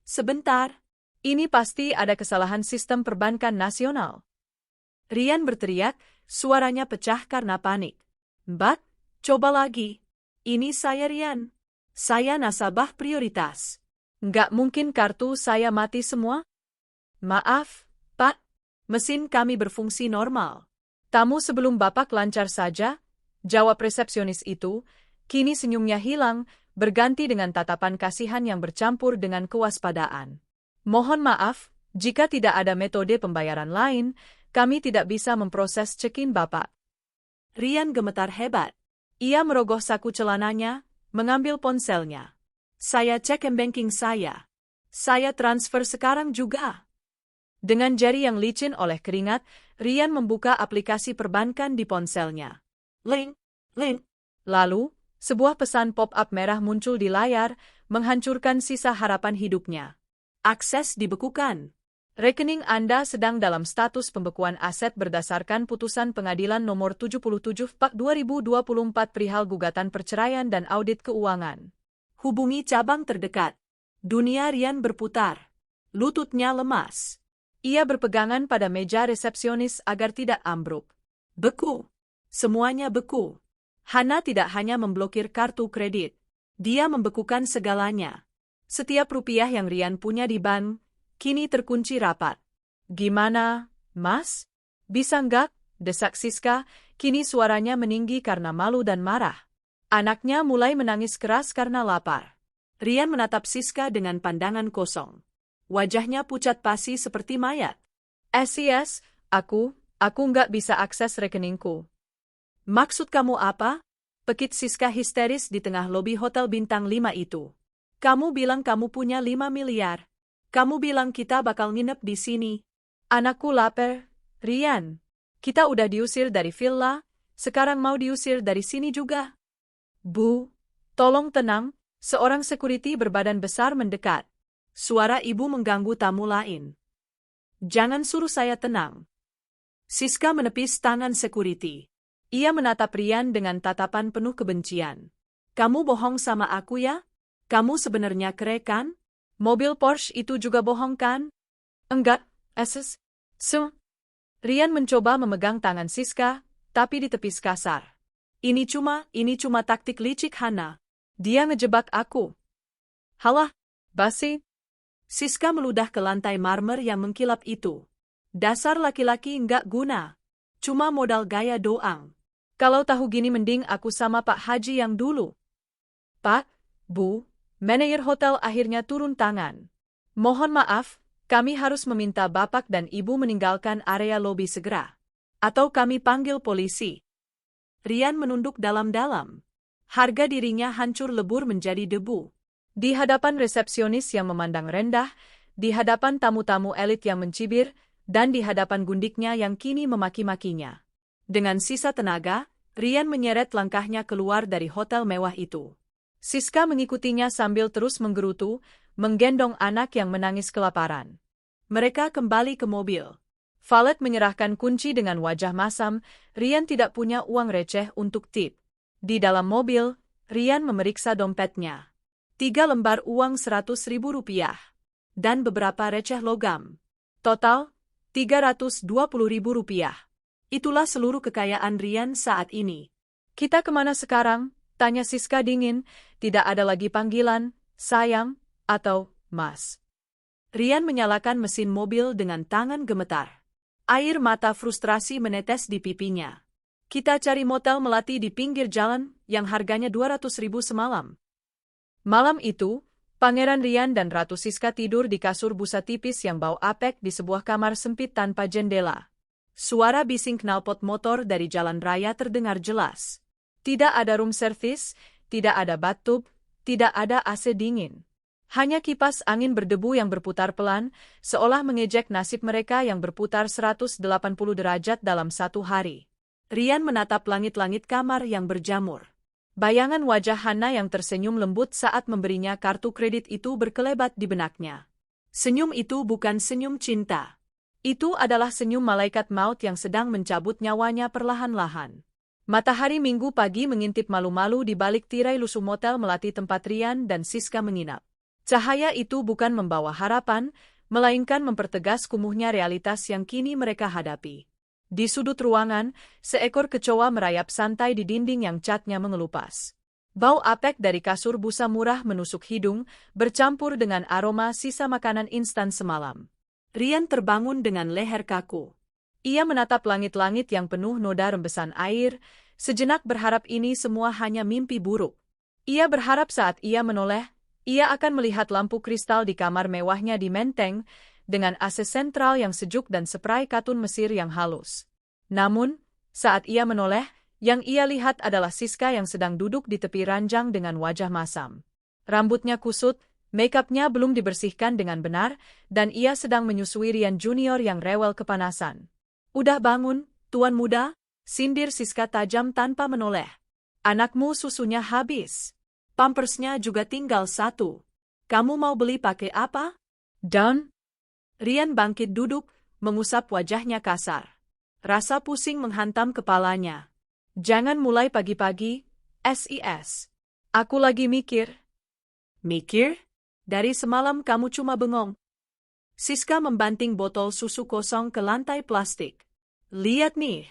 Speaker 1: "Sebentar, ini pasti ada kesalahan sistem perbankan nasional." Ryan berteriak, suaranya pecah karena panik. "Mbak, coba lagi. Ini saya Ryan. Saya nasabah prioritas. Nggak mungkin kartu saya mati semua?" "Maaf, Pak. Mesin kami berfungsi normal. Tamu sebelum Bapak lancar saja," jawab resepsionis itu. Kini senyumnya hilang, berganti dengan tatapan kasihan yang bercampur dengan kewaspadaan. "Mohon maaf, jika tidak ada metode pembayaran lain, kami tidak bisa memproses check-in Bapak." Ryan gemetar hebat. Ia merogoh saku celananya, mengambil ponselnya. Saya cek m-banking saya. Saya transfer sekarang juga. Dengan jari yang licin oleh keringat, Rian membuka aplikasi perbankan di ponselnya. Link. Lalu, sebuah pesan pop-up merah muncul di layar, menghancurkan sisa harapan hidupnya. Akses dibekukan. Rekening Anda sedang dalam status pembekuan aset berdasarkan putusan Pengadilan Nomor 77/2024 perihal gugatan perceraian dan audit keuangan. Hubungi cabang terdekat. Dunia Rian berputar. Lututnya lemas. Ia berpegangan pada meja resepsionis agar tidak ambruk. Beku. Semuanya beku. Hana tidak hanya memblokir kartu kredit. Dia membekukan segalanya. Setiap rupiah yang Rian punya di bank, kini terkunci rapat. Gimana, Mas? Bisa nggak? Desak Siska, kini suaranya meninggi karena malu dan marah. Anaknya mulai menangis keras karena lapar. Rian menatap Siska dengan pandangan kosong. Wajahnya pucat pasi seperti mayat. Yes, aku nggak bisa akses rekeningku. Maksud kamu apa? Pekit Siska histeris di tengah lobi Hotel Bintang 5 itu. Kamu bilang kamu punya 5 miliar. Kamu bilang kita bakal nginep di sini. Anakku lapar, Rian. Kita udah diusir dari villa, sekarang mau diusir dari sini juga. Bu, tolong tenang, seorang security berbadan besar mendekat. Suara ibu mengganggu tamu lain. Jangan suruh saya tenang. Siska menepis tangan security. Ia menatap Rian dengan tatapan penuh kebencian. Kamu bohong sama aku ya? Kamu sebenarnya kere kan? Mobil Porsche itu juga bohong kan? Enggak, Rian mencoba memegang tangan Siska, tapi ditepis kasar. Ini cuma taktik licik Hana. Dia ngejebak aku. Halah, basi. Siska meludah ke lantai marmer yang mengkilap itu. Dasar laki-laki nggak guna. Cuma modal gaya doang. Kalau tahu gini mending aku sama Pak Haji yang dulu. Pak, Bu, manajer hotel akhirnya turun tangan. Mohon maaf, kami harus meminta Bapak dan Ibu meninggalkan area lobi segera. Atau kami panggil polisi. Rian menunduk dalam-dalam. Harga dirinya hancur lebur menjadi debu. Di hadapan resepsionis yang memandang rendah, di hadapan tamu-tamu elit yang mencibir, dan di hadapan gundiknya yang kini memaki-makinya. Dengan sisa tenaga, Rian menyeret langkahnya keluar dari hotel mewah itu. Siska mengikutinya sambil terus menggerutu, menggendong anak yang menangis kelaparan. Mereka kembali ke mobil. Valet menyerahkan kunci dengan wajah masam, Rian tidak punya uang receh untuk tip. Di dalam mobil, Rian memeriksa dompetnya. 3 lembar uang Rp100.000. Dan beberapa receh logam. Total, Rp320.000. Itulah seluruh kekayaan Rian saat ini. Kita kemana sekarang? Tanya Siska dingin, tidak ada lagi panggilan, sayang, atau mas. Rian menyalakan mesin mobil dengan tangan gemetar. Air mata frustrasi menetes di pipinya. Kita cari motel melati di pinggir jalan yang harganya 200.000 semalam. Malam itu, Pangeran Rian dan Ratu Siska tidur di kasur busa tipis yang bau apek di sebuah kamar sempit tanpa jendela. Suara bising knalpot motor dari jalan raya terdengar jelas. Tidak ada room service, tidak ada bathtub, tidak ada AC dingin. Hanya kipas angin berdebu yang berputar pelan, seolah mengejek nasib mereka yang berputar 180 derajat dalam satu hari. Rian menatap langit-langit kamar yang berjamur. Bayangan wajah Hana yang tersenyum lembut saat memberinya kartu kredit itu berkelebat di benaknya. Senyum itu bukan senyum cinta. Itu adalah senyum malaikat maut yang sedang mencabut nyawanya perlahan-lahan. Matahari Minggu pagi mengintip malu-malu di balik tirai lusuh motel melati tempat Rian dan Siska menginap. Cahaya itu bukan membawa harapan, melainkan mempertegas kumuhnya realitas yang kini mereka hadapi. Di sudut ruangan, seekor kecoa merayap santai di dinding yang catnya mengelupas. Bau apek dari kasur busa murah menusuk hidung, bercampur dengan aroma sisa makanan instan semalam. Rian terbangun dengan leher kaku. Ia menatap langit-langit yang penuh noda rembesan air, sejenak berharap ini semua hanya mimpi buruk. Ia berharap saat ia menoleh, ia akan melihat lampu kristal di kamar mewahnya di Menteng, dengan AC sentral yang sejuk dan spray katun Mesir yang halus. Namun, saat ia menoleh, Yang ia lihat adalah Siska yang sedang duduk di tepi ranjang dengan wajah masam. Rambutnya kusut, make-upnya belum dibersihkan dengan benar, dan ia sedang menyusui Rian Junior yang rewel kepanasan. "Udah bangun, tuan muda?" sindir Siska tajam tanpa menoleh. "Anakmu susunya habis. Pampersnya juga tinggal 1. Kamu mau beli pakai apa?" "Dan?" Rian bangkit duduk, mengusap wajahnya kasar. Rasa pusing menghantam kepalanya. "Jangan mulai pagi-pagi, SIS. Aku lagi mikir." "Mikir? Dari semalam kamu cuma bengong." Siska membanting botol susu kosong ke lantai plastik. "Lihat nih,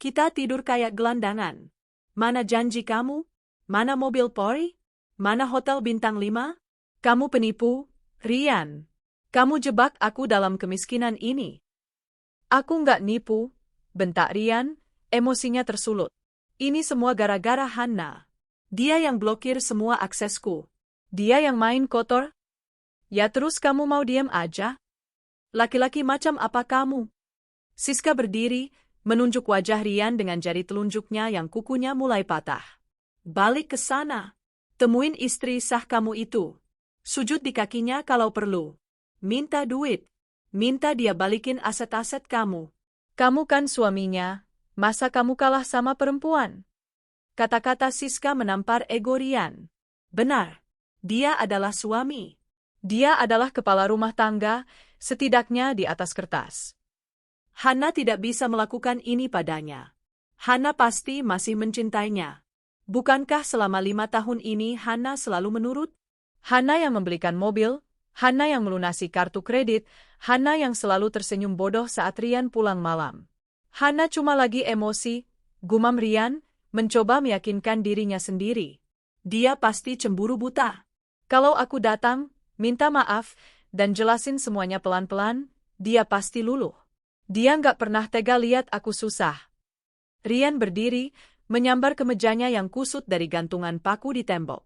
Speaker 1: kita tidur kayak gelandangan. Mana janji kamu? Mana mobil Polri? Mana hotel bintang 5? Kamu penipu, Rian. Kamu jebak aku dalam kemiskinan ini." "Aku nggak nipu," bentak Rian, emosinya tersulut. "Ini semua gara-gara Hana. Dia yang blokir semua aksesku. Dia yang main kotor." "Ya terus kamu mau diam aja? Laki-laki macam apa kamu?" Siska berdiri, menunjuk wajah Rian dengan jari telunjuknya yang kukunya mulai patah. "Balik ke sana. Temuin istri sah kamu itu. Sujud di kakinya kalau perlu. Minta duit. Minta dia balikin aset-aset kamu. Kamu kan suaminya, masa kamu kalah sama perempuan?" Kata-kata Siska menampar ego Rian. Benar, dia adalah suami. Dia adalah kepala rumah tangga, setidaknya di atas kertas. Hana tidak bisa melakukan ini padanya. Hana pasti masih mencintainya. Bukankah selama 5 tahun ini Hana selalu menurut? Hana yang membelikan mobil, Hana yang melunasi kartu kredit, Hana yang selalu tersenyum bodoh saat Rian pulang malam. Hana cuma lagi emosi, gumam Rian, mencoba meyakinkan dirinya sendiri. Dia pasti cemburu buta. Kalau aku datang, minta maaf, dan jelasin semuanya pelan-pelan, dia pasti luluh. Dia nggak pernah tega lihat aku susah. Rian berdiri, menyambar kemejanya yang kusut dari gantungan paku di tembok.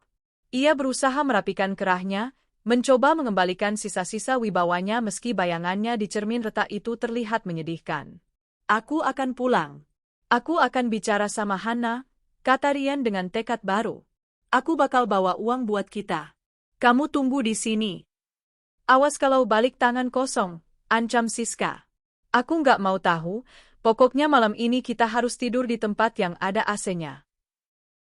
Speaker 1: Ia berusaha merapikan kerahnya, mencoba mengembalikan sisa-sisa wibawanya meski bayangannya di cermin retak itu terlihat menyedihkan. "Aku akan pulang. Aku akan bicara sama Hana," kata Rian dengan tekad baru. "Aku bakal bawa uang buat kita. Kamu tunggu di sini." "Awas kalau balik tangan kosong," ancam Siska. "Aku nggak mau tahu, pokoknya malam ini kita harus tidur di tempat yang ada AC-nya."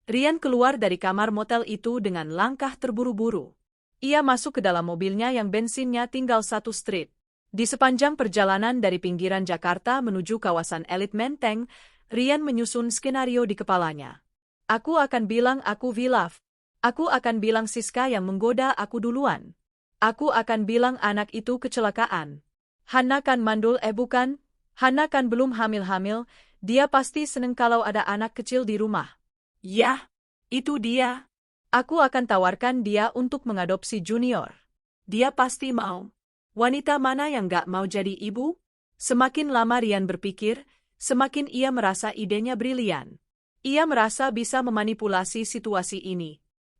Speaker 1: Rian keluar dari kamar motel itu dengan langkah terburu-buru. Ia masuk ke dalam mobilnya yang bensinnya tinggal 1 street. Di sepanjang perjalanan dari pinggiran Jakarta menuju kawasan elit Menteng, Rian menyusun skenario di kepalanya. "Aku akan bilang aku Vilaf. Aku akan bilang Siska yang menggoda aku duluan. Aku akan bilang anak itu kecelakaan. Hana kan mandul bukan? Hana kan belum hamil-hamil, dia pasti seneng kalau ada anak kecil di rumah. Yah, itu dia. Aku akan tawarkan dia untuk mengadopsi Junior. Dia pasti mau. Wanita mana yang gak mau jadi ibu?" Semakin lama Rian berpikir, semakin ia merasa idenya brilian. Ia merasa bisa memanipulasi situasi ini.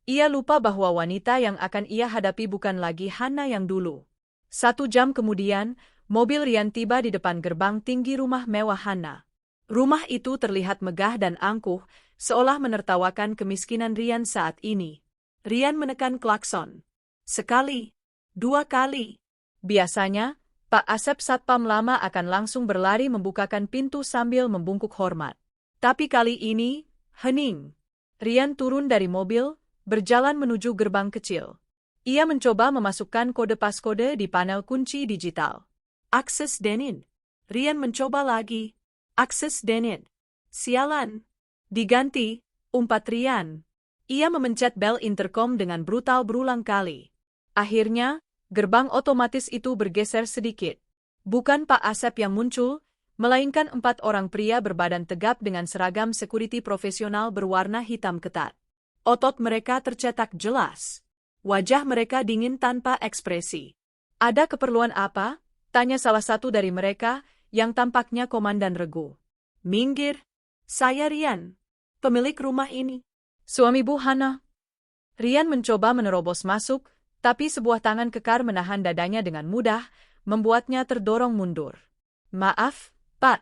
Speaker 1: Ia lupa bahwa wanita yang akan ia hadapi bukan lagi Hana yang dulu. 1 jam kemudian, mobil Rian tiba di depan gerbang tinggi rumah mewah Hana. Rumah itu terlihat megah dan angkuh, seolah menertawakan kemiskinan Rian saat ini. Rian menekan klakson. 1, 2 kali. Biasanya, Pak Asep Satpam lama akan langsung berlari membukakan pintu sambil membungkuk hormat. Tapi kali ini, hening. Rian turun dari mobil, berjalan menuju gerbang kecil. Ia mencoba memasukkan kode paskode di panel kunci digital. Akses denied. Rian mencoba lagi. Akses denied. Sialan. Diganti, umpat Rian. Ia memencet bel intercom dengan brutal berulang kali. Akhirnya, gerbang otomatis itu bergeser sedikit. Bukan Pak Asep yang muncul, melainkan 4 orang pria berbadan tegap dengan seragam security profesional berwarna hitam ketat. Otot mereka tercetak jelas. Wajah mereka dingin tanpa ekspresi. "Ada keperluan apa?" tanya salah satu dari mereka, yang tampaknya komandan regu. "Minggir. Saya Rian, pemilik rumah ini." "Suami Bu Hana." Rian mencoba menerobos masuk, tapi sebuah tangan kekar menahan dadanya dengan mudah, membuatnya terdorong mundur. "Maaf, Pak.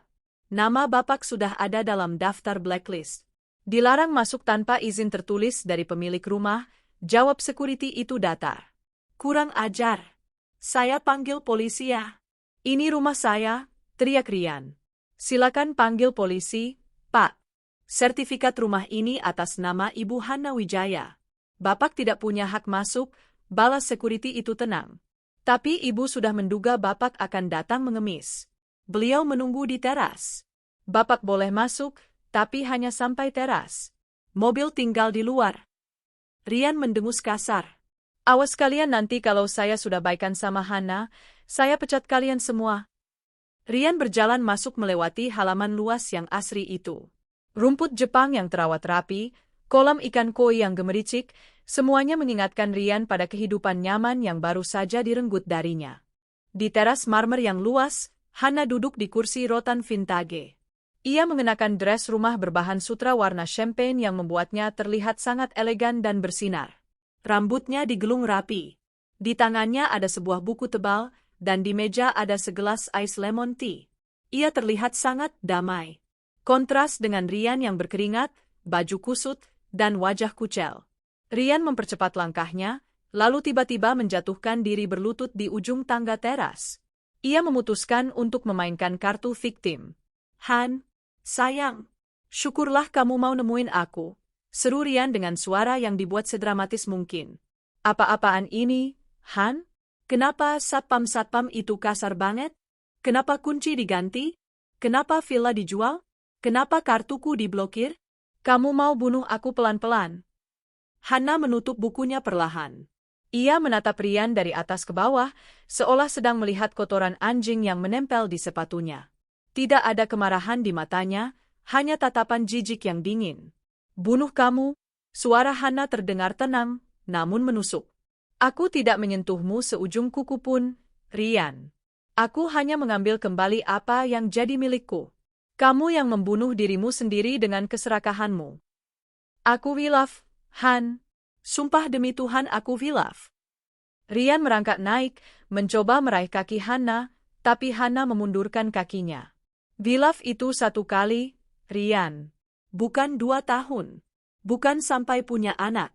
Speaker 1: Nama Bapak sudah ada dalam daftar blacklist." Dilarang masuk tanpa izin tertulis dari pemilik rumah, jawab security itu datar. Kurang ajar. Saya panggil polisi ya. Ini rumah saya, teriak Rian. Silakan panggil polisi, Pak. Sertifikat rumah ini atas nama Ibu Hana Wijaya. Bapak tidak punya hak masuk, balas security itu tenang. Tapi ibu sudah menduga bapak akan datang mengemis. Beliau menunggu di teras. Bapak boleh masuk, tapi hanya sampai teras. Mobil tinggal di luar. Rian mendengus kasar. Awas kalian nanti kalau saya sudah baikan sama Hana, saya pecat kalian semua. Rian berjalan masuk melewati halaman luas yang asri itu. Rumput Jepang yang terawat rapi, kolam ikan koi yang gemericik, semuanya mengingatkan Rian pada kehidupan nyaman yang baru saja direnggut darinya. Di teras marmer yang luas, Hana duduk di kursi rotan vintage. Ia mengenakan dress rumah berbahan sutra warna champagne yang membuatnya terlihat sangat elegan dan bersinar. Rambutnya digelung rapi. Di tangannya ada sebuah buku tebal, dan di meja ada segelas ice lemon tea. Ia terlihat sangat damai. Kontras dengan Rian yang berkeringat, baju kusut, dan wajah kucel. Rian mempercepat langkahnya, lalu tiba-tiba menjatuhkan diri berlutut di ujung tangga teras. Ia memutuskan untuk memainkan kartu victim. Han, sayang, syukurlah kamu mau nemuin aku. Seru Rian dengan suara yang dibuat sedramatis mungkin. Apa-apaan ini, Han? Kenapa satpam-satpam itu kasar banget? Kenapa kunci diganti? Kenapa villa dijual? Kenapa kartuku diblokir? Kamu mau bunuh aku pelan-pelan? Hana menutup bukunya perlahan. Ia menatap Rian dari atas ke bawah, seolah sedang melihat kotoran anjing yang menempel di sepatunya. Tidak ada kemarahan di matanya, hanya tatapan jijik yang dingin. Bunuh kamu? Suara Hana terdengar tenang, namun menusuk. Aku tidak menyentuhmu seujung kuku pun, Rian. Aku hanya mengambil kembali apa yang jadi milikku. Kamu yang membunuh dirimu sendiri dengan keserakahanmu. Aku hilaf, Han. Sumpah demi Tuhan aku hilaf. Rian merangkak naik, mencoba meraih kaki Hana, tapi Hana memundurkan kakinya. Hilaf itu 1 kali, Rian. Bukan 2 tahun. Bukan sampai punya anak.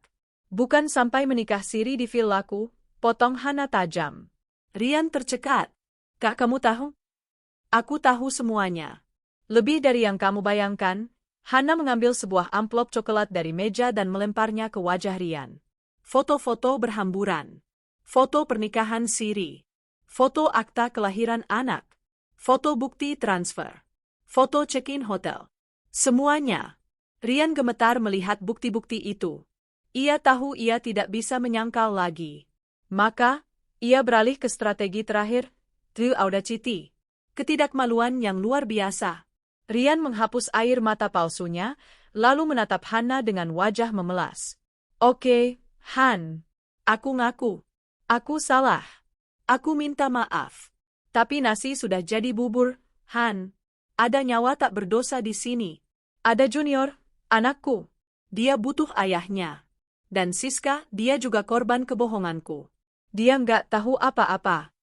Speaker 1: Bukan sampai menikah siri di villaku, potong Hana tajam. Rian tercekat. Kak, kamu tahu? Aku tahu semuanya. Lebih dari yang kamu bayangkan. Hana mengambil sebuah amplop coklat dari meja dan melemparnya ke wajah Rian. Foto-foto berhamburan. Foto pernikahan siri. Foto akta kelahiran anak. Foto bukti transfer. Foto check-in hotel. Semuanya. Rian gemetar melihat bukti-bukti itu. Ia tahu ia tidak bisa menyangkal lagi. Maka, ia beralih ke strategi terakhir, true audacity. Ketidakmaluan yang luar biasa. Rian menghapus air mata palsunya, lalu menatap Hana dengan wajah memelas. Oke, Han. Aku ngaku. Aku salah. Aku minta maaf. Tapi nasi sudah jadi bubur, Han. Ada nyawa tak berdosa di sini. Ada Junior, anakku. Dia butuh ayahnya. Dan Siska, dia juga korban kebohonganku. Dia nggak tahu apa-apa.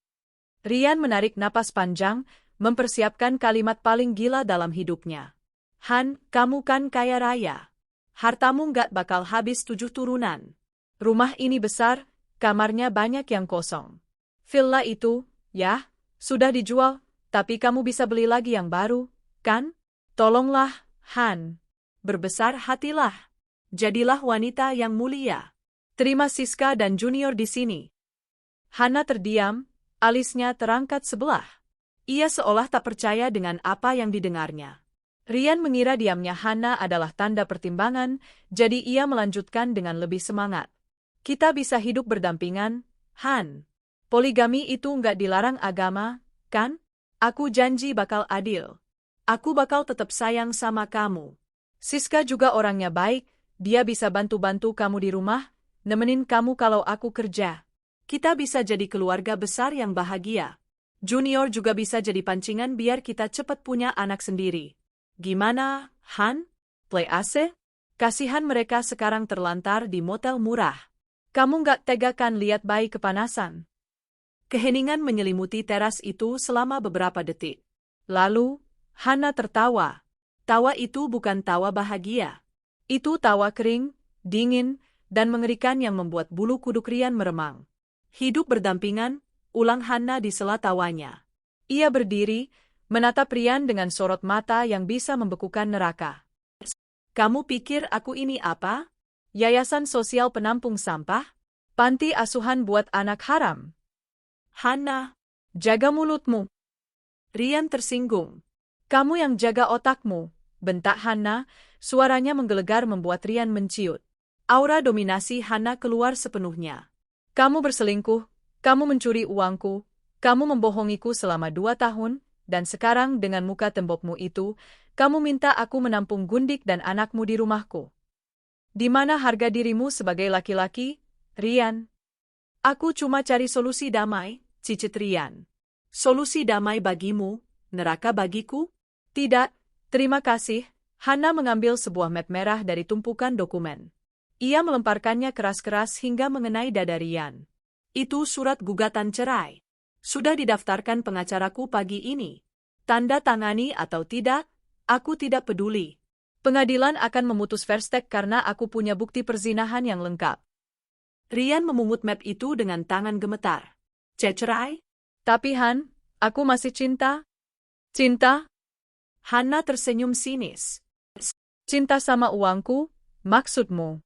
Speaker 1: Rian menarik napas panjang, mempersiapkan kalimat paling gila dalam hidupnya. Han, kamu kan kaya raya. Hartamu nggak bakal habis 7 turunan. Rumah ini besar, kamarnya banyak yang kosong. Villa itu, ya, sudah dijual, tapi kamu bisa beli lagi yang baru, kan? Tolonglah, Han. Berbesar hatilah. Jadilah wanita yang mulia. Terima Siska dan Junior di sini. Hana terdiam, alisnya terangkat sebelah. Ia seolah tak percaya dengan apa yang didengarnya. Rian mengira diamnya Hana adalah tanda pertimbangan, jadi ia melanjutkan dengan lebih semangat. Kita bisa hidup berdampingan, Han. Poligami itu nggak dilarang agama, kan? Aku janji bakal adil. Aku bakal tetap sayang sama kamu. Siska juga orangnya baik, dia bisa bantu-bantu kamu di rumah, nemenin kamu kalau aku kerja. Kita bisa jadi keluarga besar yang bahagia. Junior juga bisa jadi pancingan biar kita cepat punya anak sendiri. Gimana, Han? Play AC? Kasihan mereka sekarang terlantar di motel murah. Kamu nggak tega kan lihat bayi kepanasan? Keheningan menyelimuti teras itu selama beberapa detik. Lalu, Hana tertawa. Tawa itu bukan tawa bahagia. Itu tawa kering, dingin, dan mengerikan yang membuat bulu kuduk Rian meremang. Hidup berdampingan, ulang Hana di sela tawanya. Ia berdiri, menatap Rian dengan sorot mata yang bisa membekukan neraka. Kamu pikir aku ini apa? Yayasan Sosial Penampung Sampah? Panti asuhan buat anak haram? Hana, jaga mulutmu. Rian tersinggung. Kamu yang jaga otakmu, bentak Hana, suaranya menggelegar membuat Rian menciut. Aura dominasi Hana keluar sepenuhnya. Kamu berselingkuh, kamu mencuri uangku, kamu membohongiku selama 2 tahun, dan sekarang dengan muka tembokmu itu, kamu minta aku menampung Gundik dan anakmu di rumahku. Di mana harga dirimu sebagai laki-laki, Rian? Aku cuma cari solusi damai, cicit Rian. Solusi damai bagimu, neraka bagiku? Tidak, terima kasih. Hana mengambil sebuah map merah dari tumpukan dokumen. Ia melemparkannya keras-keras hingga mengenai dada Rian. Itu surat gugatan cerai. Sudah didaftarkan pengacaraku pagi ini. Tanda tangani atau tidak, aku tidak peduli. Pengadilan akan memutus Verstek karena aku punya bukti perzinahan yang lengkap. Rian memungut map itu dengan tangan gemetar. Cerai? Tapi Han, aku masih cinta. Cinta? Hana tersenyum sinis. Cinta sama uangku, maksudmu?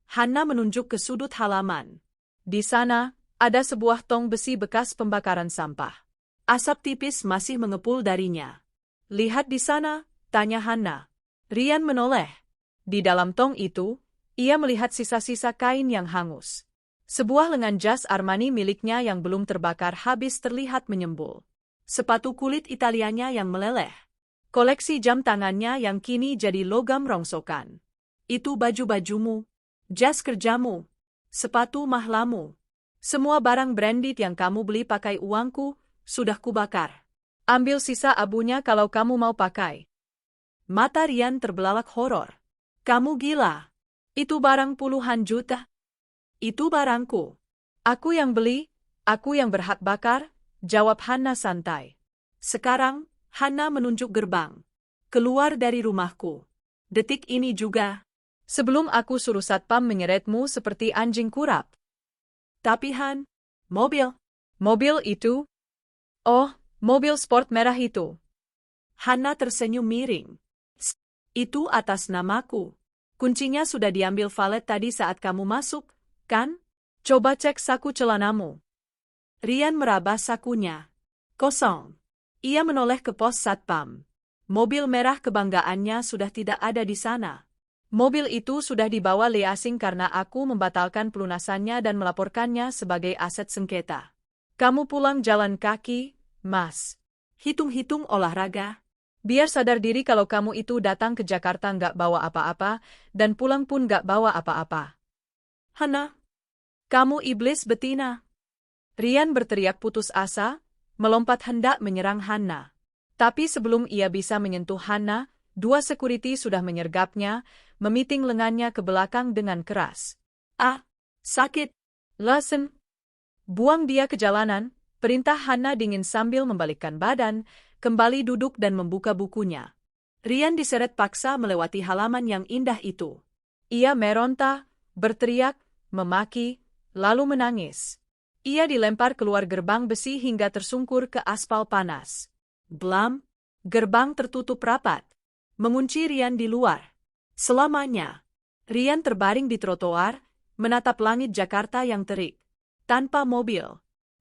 Speaker 1: Hana menunjuk ke sudut halaman. Di sana, ada sebuah tong besi bekas pembakaran sampah. Asap tipis masih mengepul darinya. Lihat di sana, tanya Hana. Rian menoleh. Di dalam tong itu, ia melihat sisa-sisa kain yang hangus. Sebuah lengan jas Armani miliknya yang belum terbakar habis terlihat menyembul. Sepatu kulit Italianya yang meleleh. Koleksi jam tangannya yang kini jadi logam rongsokan. Itu baju-bajumu, jas kerjamu, sepatu mahlamu. Semua barang branded yang kamu beli pakai uangku, sudah kubakar. Ambil sisa abunya kalau kamu mau pakai. Mata Rian terbelalak horor. Kamu gila. Itu barang puluhan juta. Itu barangku. Aku yang beli, aku yang berhak bakar, jawab Hana santai. Sekarang, Hana menunjuk gerbang. Keluar dari rumahku. Detik ini juga. Sebelum aku suruh satpam menyeretmu seperti anjing kurap. Tapi Han, mobil. Mobil itu? Oh, mobil sport merah itu. Hana tersenyum miring. Itu atas namaku. Kuncinya sudah diambil valet tadi saat kamu masuk, kan? Coba cek saku celanamu. Rian meraba sakunya. Kosong. Ia menoleh ke pos satpam. Mobil merah kebanggaannya sudah tidak ada di sana. Mobil itu sudah dibawa Leasing karena aku membatalkan pelunasannya dan melaporkannya sebagai aset sengketa. Kamu pulang jalan kaki, Mas. Hitung-hitung olahraga. Biar sadar diri kalau kamu itu datang ke Jakarta nggak bawa apa-apa, dan pulang pun nggak bawa apa-apa. Hana, kamu iblis betina. Rian berteriak putus asa, melompat hendak menyerang Hana. Tapi sebelum ia bisa menyentuh Hana, 2 security sudah menyergapnya, memiting lengannya ke belakang dengan keras. Ah, sakit. Listen. Buang dia ke jalanan, perintah Hana dingin sambil membalikkan badan, kembali duduk dan membuka bukunya. Rian diseret paksa melewati halaman yang indah itu. Ia meronta, berteriak, memaki, lalu menangis. Ia dilempar keluar gerbang besi hingga tersungkur ke aspal panas. Blam, gerbang tertutup rapat. Mengunci Rian di luar. Selamanya. Rian terbaring di trotoar, menatap langit Jakarta yang terik. Tanpa mobil,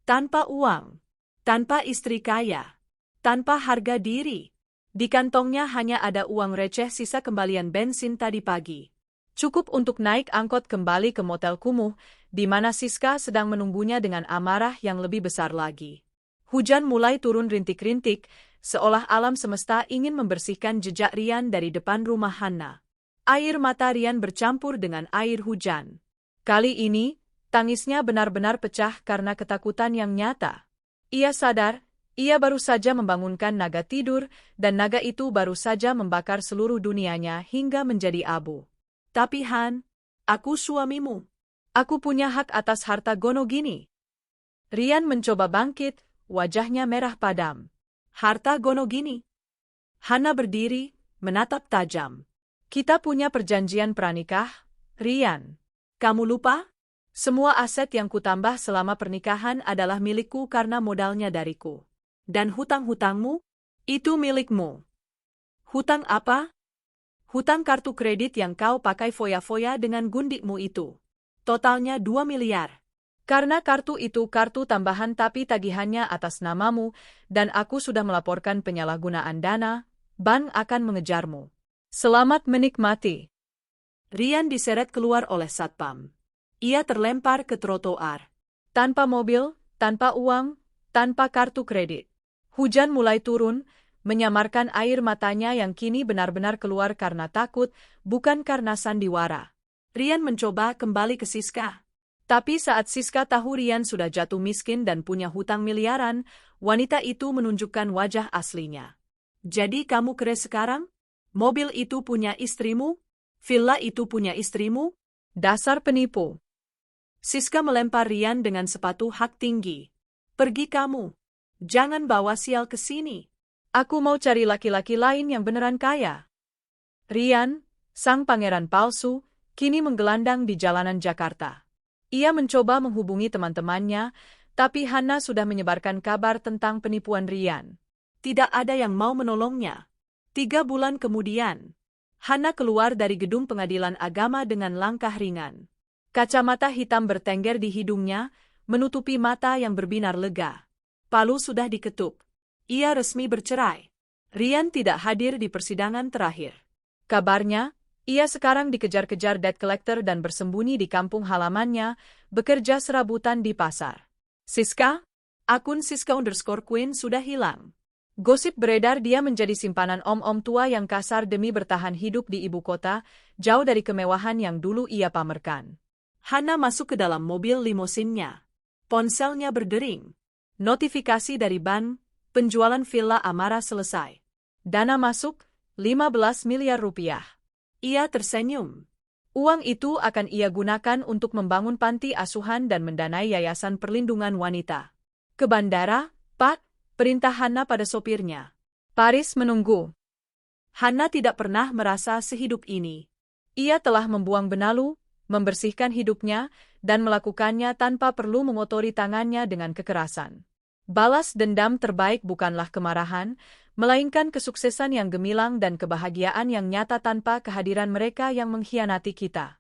Speaker 1: tanpa uang, tanpa istri kaya, tanpa harga diri. Di kantongnya hanya ada uang receh sisa kembalian bensin tadi pagi. Cukup untuk naik angkot kembali ke motel kumuh, di mana Siska sedang menunggunya dengan amarah yang lebih besar lagi. Hujan mulai turun rintik-rintik, seolah alam semesta ingin membersihkan jejak Rian dari depan rumah Hana. Air mata Rian bercampur dengan air hujan. Kali ini, tangisnya benar-benar pecah karena ketakutan yang nyata. Ia sadar, ia baru saja membangunkan naga tidur, dan naga itu baru saja membakar seluruh dunianya hingga menjadi abu. Tapi Han, aku suamimu. Aku punya hak atas harta Gonogini. Rian mencoba bangkit, wajahnya merah padam. Harta Gonogini. Hana berdiri, menatap tajam. Kita punya perjanjian pranikah, Rian. Kamu lupa? Semua aset yang kutambah selama pernikahan adalah milikku karena modalnya dariku. Dan hutang-hutangmu? Itu milikmu. Hutang apa? Hutang kartu kredit yang kau pakai foya-foya dengan gundikmu itu. Totalnya 2 miliar. Karena kartu itu kartu tambahan tapi tagihannya atas namamu, dan aku sudah melaporkan penyalahgunaan dana, bank akan mengejarmu. Selamat menikmati. Rian diseret keluar oleh satpam. Ia terlempar ke trotoar. Tanpa mobil, tanpa uang, tanpa kartu kredit. Hujan mulai turun, menyamarkan air matanya yang kini benar-benar keluar karena takut, bukan karena sandiwara. Rian mencoba kembali ke Siska. Tapi saat Siska tahu Rian sudah jatuh miskin dan punya hutang miliaran, wanita itu menunjukkan wajah aslinya. Jadi kamu keres sekarang? Mobil itu punya istrimu? Villa itu punya istrimu? Dasar penipu. Siska melempar Rian dengan sepatu hak tinggi. Pergi kamu. Jangan bawa sial ke sini. Aku mau cari laki-laki lain yang beneran kaya. Rian, sang pangeran palsu, kini menggelandang di jalanan Jakarta. Ia mencoba menghubungi teman-temannya, tapi Hana sudah menyebarkan kabar tentang penipuan Rian. Tidak ada yang mau menolongnya. 3 bulan kemudian, Hana keluar dari gedung pengadilan agama dengan langkah ringan. Kacamata hitam bertengger di hidungnya, menutupi mata yang berbinar lega. Palu sudah diketuk. Ia resmi bercerai. Rian tidak hadir di persidangan terakhir. Kabarnya, ia sekarang dikejar-kejar debt collector dan bersembunyi di kampung halamannya, bekerja serabutan di pasar. Siska? Akun Siska_Queen sudah hilang. Gosip beredar dia menjadi simpanan om-om tua yang kasar demi bertahan hidup di ibu kota, jauh dari kemewahan yang dulu ia pamerkan. Hana masuk ke dalam mobil limosinnya. Ponselnya berdering. Notifikasi dari bank, penjualan villa Amara selesai. Dana masuk, 15 miliar rupiah. Ia tersenyum. Uang itu akan ia gunakan untuk membangun panti asuhan dan mendanai yayasan perlindungan wanita. Ke bandara, Pak, perintah Hana pada sopirnya. Paris menunggu. Hana tidak pernah merasa sehidup ini. Ia telah membuang benalu, membersihkan hidupnya, dan melakukannya tanpa perlu mengotori tangannya dengan kekerasan. Balas dendam terbaik bukanlah kemarahan, melainkan kesuksesan yang gemilang dan kebahagiaan yang nyata tanpa kehadiran mereka yang mengkhianati kita.